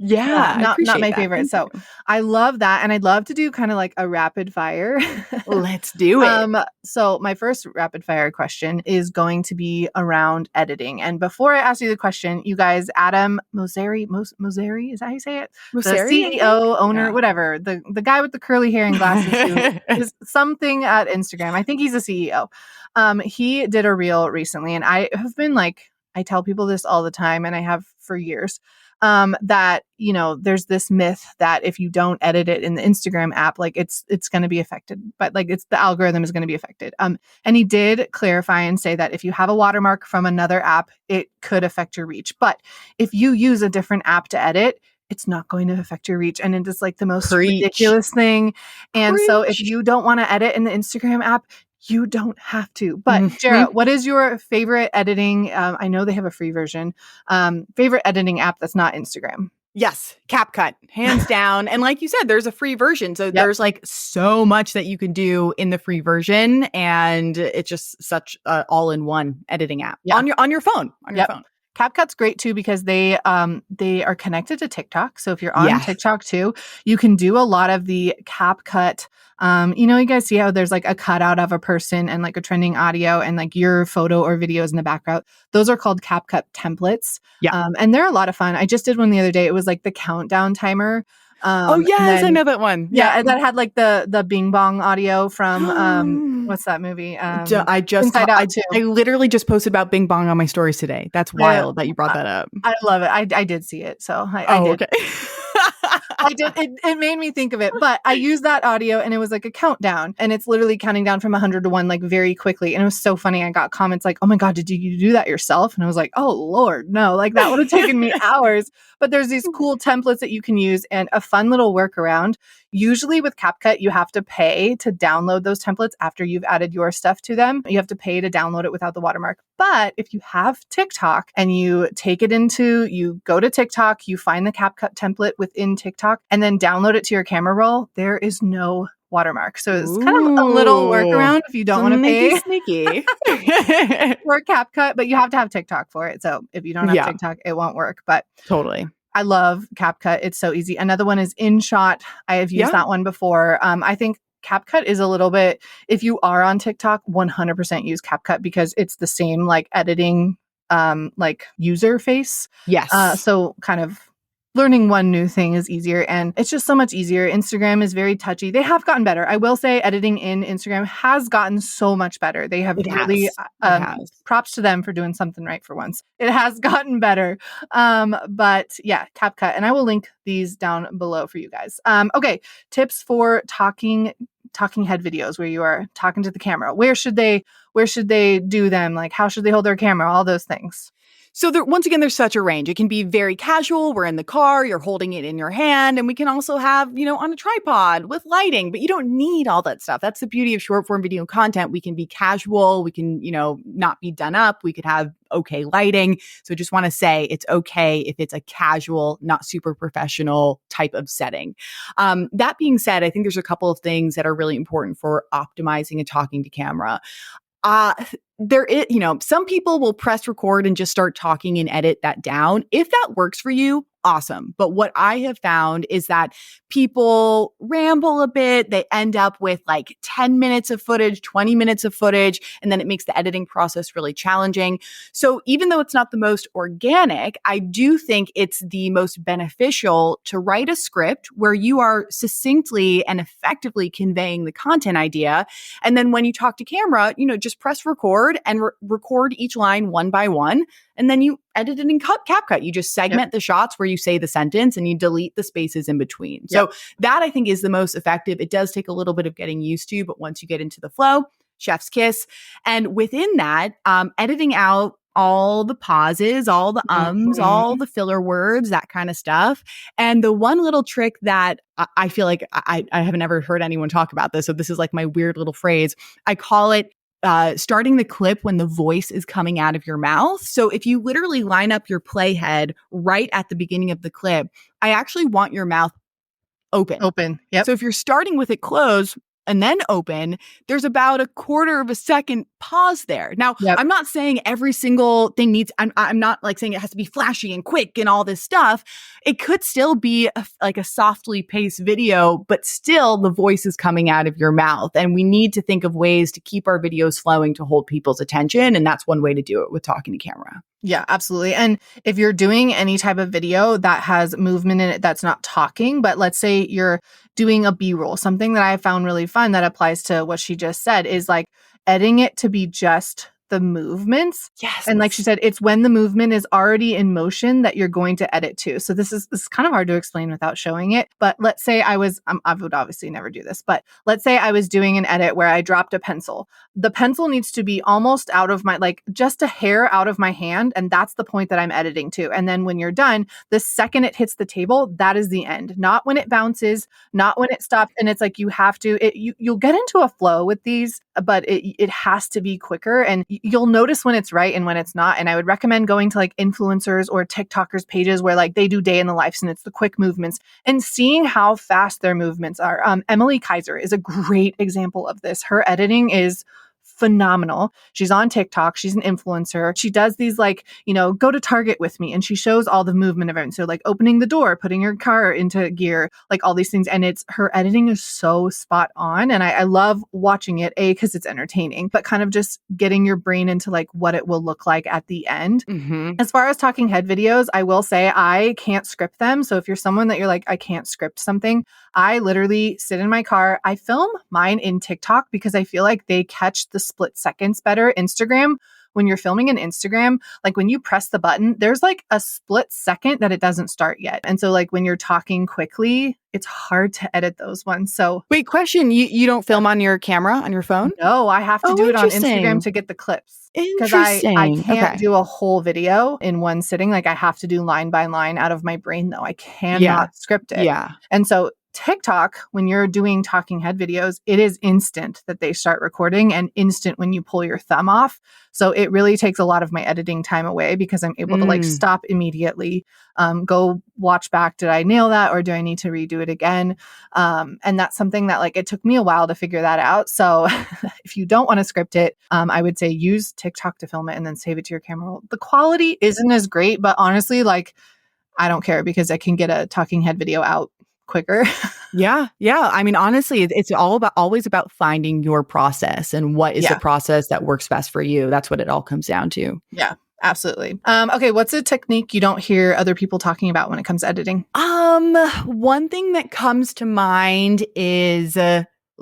Yeah, I Not appreciate my that. favorite. Thank So you. I love that. And I'd love to do kind of like a rapid fire. Let's do it. So my first rapid fire question is going to be around editing. And before I ask you the question, you guys, Adam Mosseri, is that how you say it? The Mosseri, I think. CEO, owner, Yeah. whatever, the guy with the curly hair and glasses who is something at Instagram. I think he's a CEO. He did a reel recently, and I have been like, I tell people this all the time, and I have for years. That there's this myth that if you don't edit it in the Instagram app, like it's going to be affected, but like the algorithm is going to be affected. And he did clarify and say that if you have a watermark from another app, it could affect your reach. But if you use a different app to edit, it's not going to affect your reach. And it is like the most Preach. ridiculous thing. And so if Preach. you don't want to edit in the Instagram app, you don't have to. But Mhm. Jera, what is your favorite editing? I know they have a free version. Favorite editing app that's not Instagram? Yes, CapCut, hands down. And like you said, there's a free version. So Yep. there's like so much that you can do in the free version. And it's just such an all-in-one editing app Yeah. on your phone. On your Yep. phone. CapCut's great too because they are connected to TikTok. So if you're on Yeah. TikTok too, you can do a lot of the CapCut. You guys see how there's like a cutout of a person and like a trending audio and like your photo or videos in the background. Those are called CapCut templates. Yeah. And they're a lot of fun. I just did one the other day. It was like the countdown timer. Oh, And yes, I then know that one. yeah, Yeah. and that had like the Bing Bong audio from what's that movie? Inside Out too. I literally just posted about Bing Bong on my stories today. That's I, wild that you brought that up. I love it. I did see it, so I Oh, did. okay. I did. It made me think of it, but I used that audio and it was like a countdown and it's literally counting down from 100 to 1 like very quickly. And it was so funny. I got comments like, "Oh my God, did you do that yourself?" And I was like, "Oh Lord, no, like that would have taken me hours." But there's these cool templates that you can use and a fun little workaround. Usually with CapCut, you have to pay to download those templates after you've added your stuff to them. You have to pay to download it without the watermark. But if you have TikTok and you go to TikTok, you find the CapCut template within TikTok and then download it to your camera roll, there is no watermark. So it's kind of a little workaround if you don't want to pay Sneaky. for CapCut, but you have to have TikTok for it. So if you don't have Yeah. TikTok, it won't work. But Totally. I love CapCut. It's so easy. Another one is InShot. I have used that one before. I think CapCut is a little bit, if you are on TikTok, 100% use CapCut because it's the same like editing like user face. Yes. So kind of learning one new thing is easier and it's just so much easier. Instagram is very touchy. They have gotten better. I will say editing in Instagram has gotten so much better. They have It really, has. It has. props to them for doing something right for once. It has gotten better. But yeah, CapCut. And I will link these down below for you guys. Okay. Tips for talking head videos where you are talking to the camera. Where should they do them? Like how should they hold their camera? All those things. So once again, there's such a range. It can be very casual. We're in the car, you're holding it in your hand, and we can also have, on a tripod with lighting, but you don't need all that stuff. That's the beauty of short form video content. We can be casual. We can, not be done up. We could have okay lighting. So just want to say it's okay if it's a casual, not super professional type of setting. That being said, I think there's a couple of things that are really important for optimizing a talking to camera. There is, some people will press record and just start talking and edit that down. If that works for you, awesome. But what I have found is that people ramble a bit. They end up with like 10 minutes of footage, 20 minutes of footage, and then it makes the editing process really challenging. So even though it's not the most organic, I do think it's the most beneficial to write a script where you are succinctly and effectively conveying the content idea. And then when you talk to camera, just press record and record each line one by one. And then you edit it in CapCut. You just segment the shots where you say the sentence and you delete the spaces in between. So that I think is the most effective. It does take a little bit of getting used to, but once you get into the flow, chef's kiss. And within that, editing out all the pauses, all the all the filler words, that kind of stuff. And the one little trick that I feel like I haven't ever heard anyone talk about this. So this is like my weird little phrase. I call it starting the clip when the voice is coming out of your mouth. So if you literally line up your playhead right at the beginning of the clip, I actually want your mouth open. Yep. So if you're starting with it closed and then open, there's about a quarter of a second pause there. Now, I'm not saying every single thing needs, I'm not like saying it has to be flashy and quick and all this stuff. It could still be like a softly paced video, but still the voice is coming out of your mouth. And we need to think of ways to keep our videos flowing to hold people's attention. And that's one way to do it with talking to camera. Yeah, absolutely. And if you're doing any type of video that has movement in it that's not talking, but let's say you're doing a B-roll, something that I found really fun that applies to what she just said is like editing it to be just the movements. Yes. And like she said, it's when the movement is already in motion that you're going to edit to. So this is kind of hard to explain without showing it. But let's say I would obviously never do this, but let's say I was doing an edit where I dropped a pencil. The pencil needs to be almost out of my, like just a hair out of my hand. And that's the point that I'm editing to. And then when you're done, the second it hits the table, that is the end. Not when it bounces, not when it stops. And it's like, you have to, you'll get into a flow with these, but it has to be quicker. And you'll notice when it's right and when it's not. And I would recommend going to like influencers or TikTokers pages where like they do day in the life and it's the quick movements and seeing how fast their movements are. Emily Kaiser is a great example of this. Her editing is phenomenal. She's on TikTok. She's an influencer. She does these like, go to Target with me. And she shows all the movement of it. So like opening the door, putting your car into gear, like all these things. And her editing is so spot on. And I love watching it, because it's entertaining, but kind of just getting your brain into like what it will look like at the end. Mm-hmm. As far as talking head videos, I will say I can't script them. So if you're someone that you're like, I can't script something, I literally sit in my car. I film mine in TikTok because I feel like they catch the split seconds better. Instagram, when you're filming in Instagram, like when you press the button, there's like a split second that it doesn't start yet. And so like when you're talking quickly, it's hard to edit those ones. So wait, question. You don't film on your camera, on your phone? No, I have to do it on Instagram to get the clips. Because I can't do a whole video in one sitting. Like I have to do line by line out of my brain though. I cannot script it. Yeah. And so TikTok, when you're doing talking head videos, it is instant that they start recording and instant when you pull your thumb off. So it really takes a lot of my editing time away because I'm able to like stop immediately, go watch back. Did I nail that or do I need to redo it again? And that's something that like it took me a while to figure that out. So if you don't want to script it, I would say use TikTok to film it and then save it to your camera roll. The quality isn't as great, but honestly, like I don't care because I can get a talking head video out quicker. Yeah. Yeah. I mean, honestly, it's always about finding your process and what is the Yeah. process that works best for you. That's what it all comes down to. Yeah, absolutely. Okay, what's a technique you don't hear other people talking about when it comes to editing? One thing that comes to mind is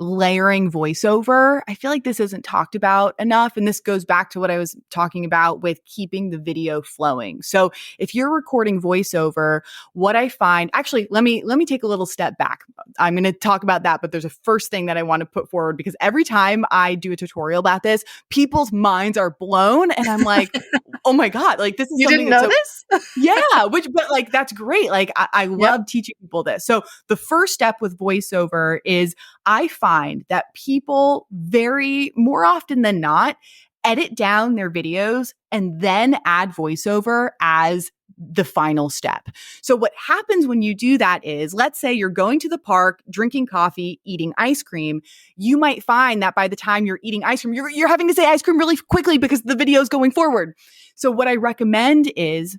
layering voiceover. I feel like this isn't talked about enough, and this goes back to what I was talking about with keeping the video flowing. So, if you're recording voiceover, what I find, actually, let me take a little step back. I'm going to talk about that, but there's a first thing that I want to put forward because every time I do a tutorial about this, people's minds are blown, and I'm like, oh my god, like this is You something didn't know that's this? yeah, but like that's great. Like I love teaching people this. So the first step with voiceover is I find that people very more often than not edit down their videos and then add voiceover as the final step. So what happens when you do that is, let's say you're going to the park, drinking coffee, eating ice cream. You might find that by the time you're eating ice cream, you're having to say ice cream really quickly because the video is going forward. So what I recommend is,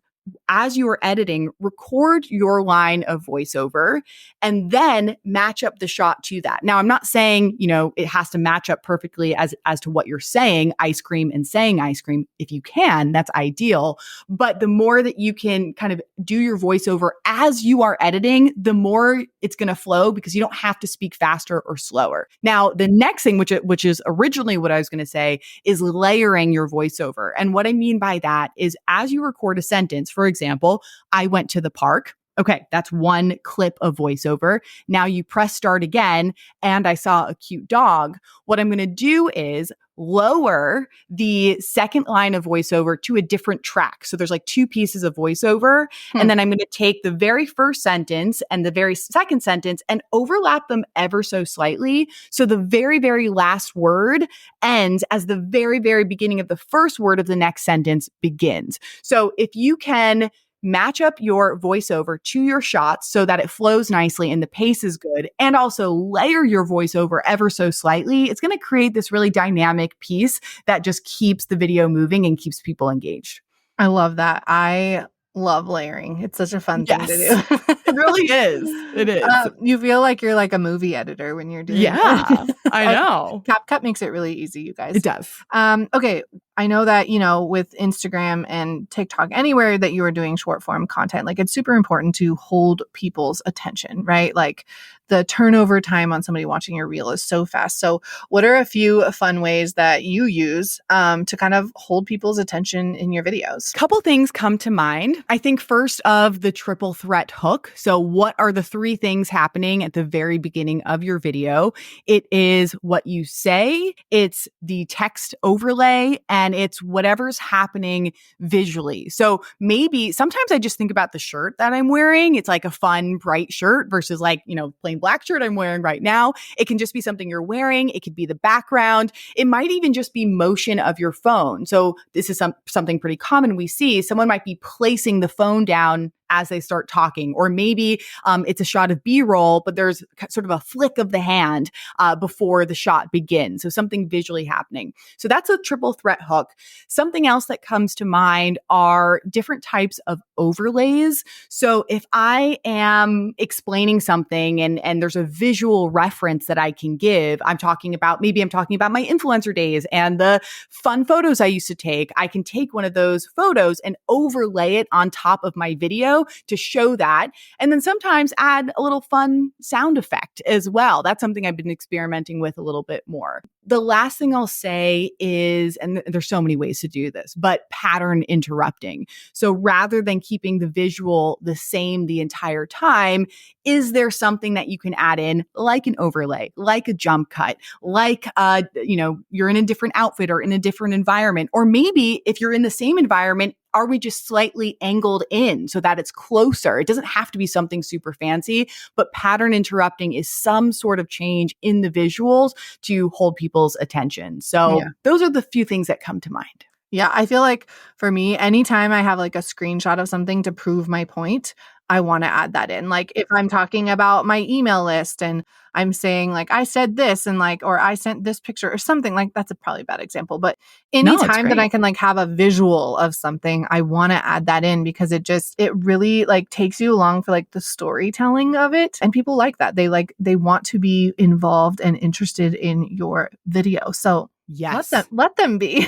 as you are editing, record your line of voiceover and then match up the shot to that. Now, I'm not saying, it has to match up perfectly as to what you're saying, ice cream and saying ice cream. If you can, that's ideal. But the more that you can kind of do your voiceover as you are editing, the more it's going to flow because you don't have to speak faster or slower. Now, the next thing, which is originally what I was going to say, is layering your voiceover. And what I mean by that is, as you record a sentence, for example, I went to the park. Okay, that's one clip of voiceover. Now you press start again, and I saw a cute dog. What I'm going to do is lower the second line of voiceover to a different track. So there's like two pieces of voiceover. And then I'm going to take the very first sentence and the very second sentence and overlap them ever so slightly. So the very, very last word ends as the very, very beginning of the first word of the next sentence begins. So if you can match up your voiceover to your shots so that it flows nicely and the pace is good, and also layer your voiceover ever so slightly, it's going to create this really dynamic piece that just keeps the video moving and keeps people engaged. I love that. I love layering. It's such a fun thing to do. It really is. It is. You feel like you're like a movie editor when you're doing it. I know. CapCut makes it really easy, you guys. It does. Okay. I know that, with Instagram and TikTok, anywhere that you are doing short form content, like it's super important to hold people's attention, right? Like the turnover time on somebody watching your reel is so fast. So what are a few fun ways that you use to kind of hold people's attention in your videos? Couple things come to mind. I think first of the triple threat hook. So what are the three things happening at the very beginning of your video? It is what you say, it's the text overlay, and it's whatever's happening visually. So maybe sometimes I just think about the shirt that I'm wearing. It's like a fun, bright shirt versus like, plain black shirt I'm wearing right now. It can just be something you're wearing. It could be the background. It might even just be motion of your phone. So this is something pretty common we see. Someone might be placing the phone down as they start talking, or maybe it's a shot of B-roll, but there's sort of a flick of the hand before the shot begins. So something visually happening. So that's a triple threat hook. Something else that comes to mind are different types of overlays. So if I am explaining something and there's a visual reference that I can give, I'm talking about my influencer days and the fun photos I used to take. I can take one of those photos and overlay it on top of my video to show that. And then sometimes add a little fun sound effect as well. That's something I've been experimenting with a little bit more. The last thing I'll say is, and there's so many ways to do this, but pattern interrupting. So rather than keeping the visual the same the entire time, is there something that you can add in, like an overlay, like a jump cut, like, you're in a different outfit or in a different environment, or maybe if you're in the same environment, are we just slightly angled in so that it's closer? It doesn't have to be something super fancy, but pattern interrupting is some sort of change in the visuals to hold people's attention. So those are the few things that come to mind. Yeah, I feel like for me, anytime I have like a screenshot of something to prove my point, I want to add that in. Like if I'm talking about my email list and I'm saying like I said this and like or I sent this picture or something, like that's a probably bad example, but No, it's anytime that I great. can like have a visual of something, I want to add that in because it really like takes you along for like the storytelling of it, and people like that. They want to be involved and interested in your video. So Yes. let them be.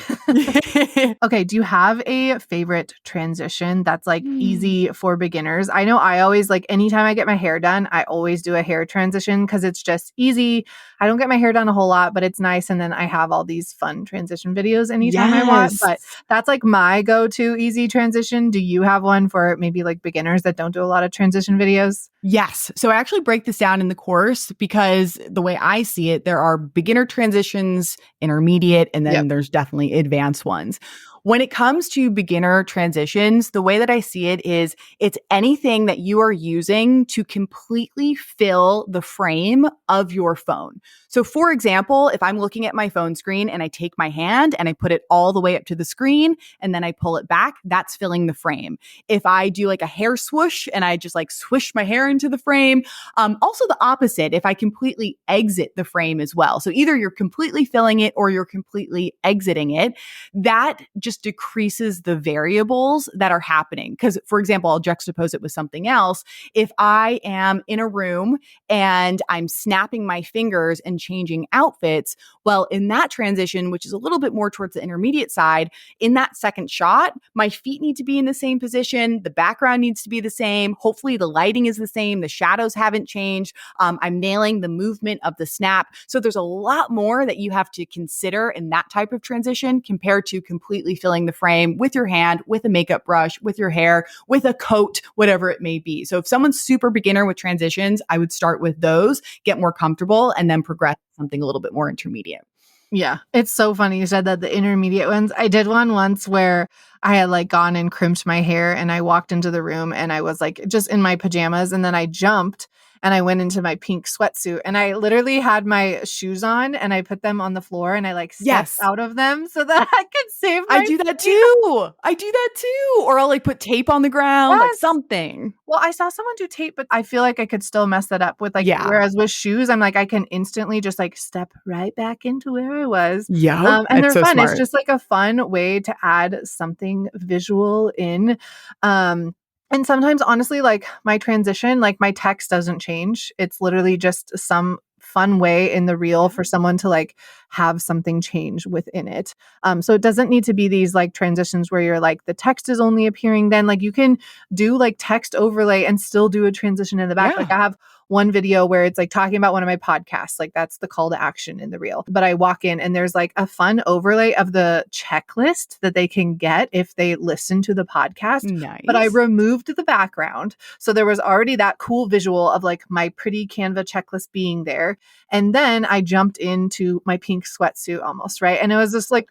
Okay, do you have a favorite transition that's like easy for beginners? I know I always like anytime I get my hair done, I always do a hair transition because it's just easy. I don't get my hair done a whole lot, but it's nice. And then I have all these fun transition videos anytime I want. Yes. But that's like my go-to easy transition. Do you have one for maybe like beginners that don't do a lot of transition videos? Yes. So I actually break this down in the course because the way I see it, there are beginner transitions, intermediate, and then Yep. there's definitely advanced ones. When it comes to beginner transitions, the way that I see it is it's anything that you are using to completely fill the frame of your phone. So for example, if I'm looking at my phone screen and I take my hand and I put it all the way up to the screen and then I pull it back, that's filling the frame. If I do like a hair swoosh and I just like swish my hair into the frame, also the opposite, if I completely exit the frame as well. So either you're completely filling it or you're completely exiting it. That just decreases the variables that are happening. Because, for example, I'll juxtapose it with something else. If I am in a room and I'm snapping my fingers and changing outfits, well, in that transition, which is a little bit more towards the intermediate side, in that second shot, my feet need to be in the same position. The background needs to be the same. Hopefully, the lighting is the same. The shadows haven't changed. I'm nailing the movement of the snap. So there's a lot more that you have to consider in that type of transition compared to completely filling the frame with your hand, with a makeup brush, with your hair, with a coat, whatever it may be. So if someone's super beginner with transitions, I would start with those, get more comfortable, and then progress to something a little bit more intermediate. Yeah, it's so funny you said that the intermediate ones. I did one once where I had like gone and crimped my hair and I walked into the room and I was like just in my pajamas and then I jumped and I went into my pink sweatsuit and I literally had my shoes on and I put them on the floor and I like stepped Yes. out of them so that I could save I my do that feet. too. I do that too. Or I'll like put tape on the ground, like Yes. something. Well, I saw someone do tape, but I feel like I could still mess that up with like, Yeah. whereas with shoes, I'm like, I can instantly just like step right back into where I was. Yep. And It's they're so fun. It's smart. just like a fun way to add something visual in. Um, and sometimes, honestly, like my transition, like my text doesn't change. It's literally just some fun way in the reel for someone to like have something change within it. So it doesn't need to be these like transitions where you're like the text is only appearing then. Like you can do like text overlay and still do a transition in the back. Like Yeah. I have one video where it's like talking about one of my podcasts. Like that's the call to action in the reel. But I walk in and there's like a fun overlay of the checklist that they can get if they listen to the podcast. But I Nice. removed the background. So there was already that cool visual of like my pretty Canva checklist being there. And then I jumped into my pink sweatsuit almost, right? And it was just like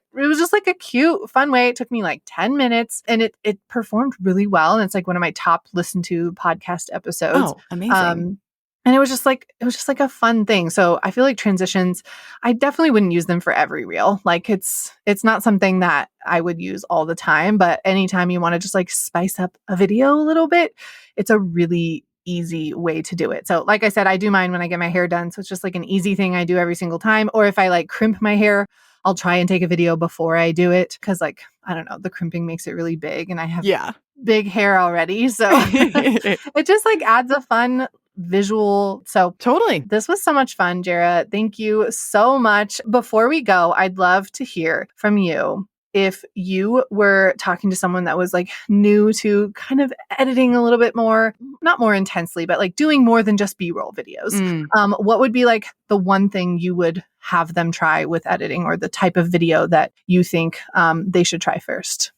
a cute, fun way. It took me like 10 minutes and it performed really well. And it's like one of my top listened to podcast episodes. Oh, amazing. Um, and it was just like a fun thing. So I feel like transitions, I definitely wouldn't use them for every reel. Like it's not something that I would use all the time, but anytime you want to just like spice up a video a little bit, it's a really easy way to do it. So like I said, I do mine when I get my hair done. So it's just like an easy thing I do every single time. Or if I like crimp my hair, I'll try and take a video before I do it. Cause like, I don't know, the crimping makes it really big and I have Yeah. big hair already. So it just like adds a fun visual. So Totally. this was so much fun, Jera. Thank you so much. Before we go, I'd love to hear from you. If you were talking to someone that was like new to kind of editing a little bit more, not more intensely, but like doing more than just B-roll videos, what would be like the one thing you would have them try with editing or the type of video that you think they should try first?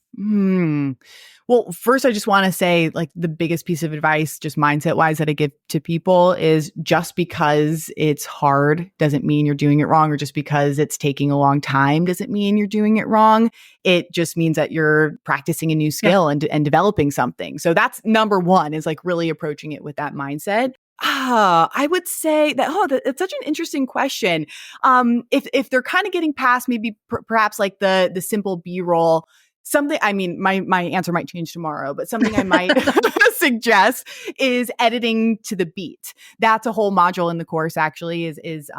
Well, first, I just want to say, like, the biggest piece of advice, just mindset wise, that I give to people is just because it's hard doesn't mean you're doing it wrong, or just because it's taking a long time doesn't mean you're doing it wrong. It just means that you're practicing a new skill and developing something. So that's number one, is like really approaching it with that mindset. I would say that, it's such an interesting question. If they're kind of getting past maybe perhaps like the simple B-roll, Something, I mean, my answer might change tomorrow, but something I might suggest is editing to the beat. That's a whole module in the course actually is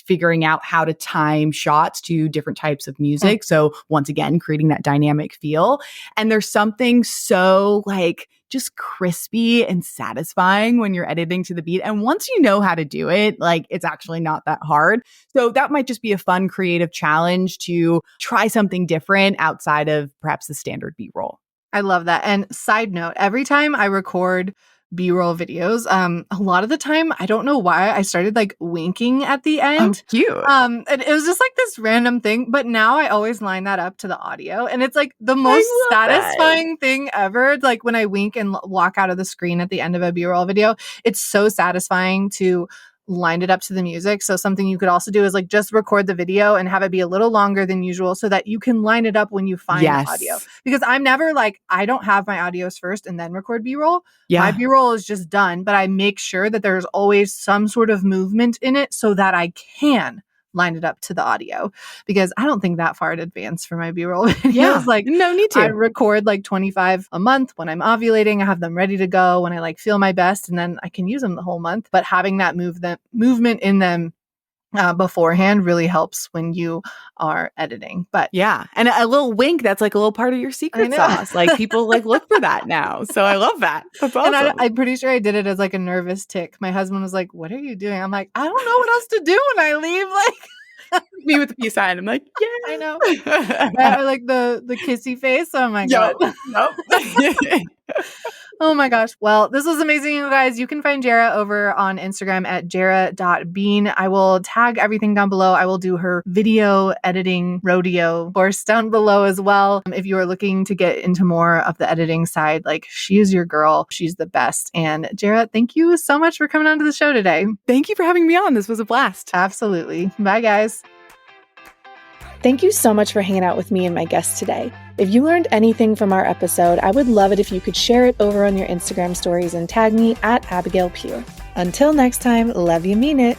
figuring out how to time shots to different types of music. So once again, creating that dynamic feel. And there's something so like just crispy and satisfying when you're editing to the beat. And once you know how to do it, like it's actually not that hard. So that might just be a fun creative challenge to try something different outside of perhaps the standard B-roll. I love that. And side note, every time I record B-roll videos, a lot of the time, I don't know why I started like winking at the end. Oh, cute. And it was just like this random thing, but now I always line that up to the audio. And it's like the most satisfying thing ever. It's like when I wink and walk out of the screen at the end of a B-roll video, it's so satisfying to line it up to the music. So something you could also do is like just record the video and have it be a little longer than usual so that you can line it up when you find the audio. Because I'm never like, I don't have my audios first and then record B-roll. Yeah. My B-roll is just done, but I make sure that there's always some sort of movement in it so that I can line it up to the audio, because I don't think that far in advance for my B-roll videos. Yeah, like no need to. I record like 25 a month when I'm ovulating. I have them ready to go when I like feel my best, and then I can use them the whole month. But having that movement in them beforehand really helps when you are editing. But yeah, and a little wink, that's like a little part of your secret sauce. Like people like look for that now. So I love that. That's awesome. And I'm pretty sure I did it as like a nervous tick. My husband was like, "What are you doing?" I'm like, "I don't know what else to do when I leave." Like me with the peace sign. I'm like, yeah, I know. I like the kissy face. Oh my God. Nope. Oh my gosh. Well, this was amazing, you guys. You can find Jera over on Instagram at jera.bean. I will tag everything down below. I will do her video editing rodeo course down below as well. If you are looking to get into more of the editing side, like she is your girl. She's the best. And Jera, thank you so much for coming on to the show today. Thank you for having me on. This was a blast. Absolutely. Bye, guys. Thank you so much for hanging out with me and my guests today. If you learned anything from our episode, I would love it if you could share it over on your Instagram stories and tag me at Abigail Pugh. Until next time, love you, mean it.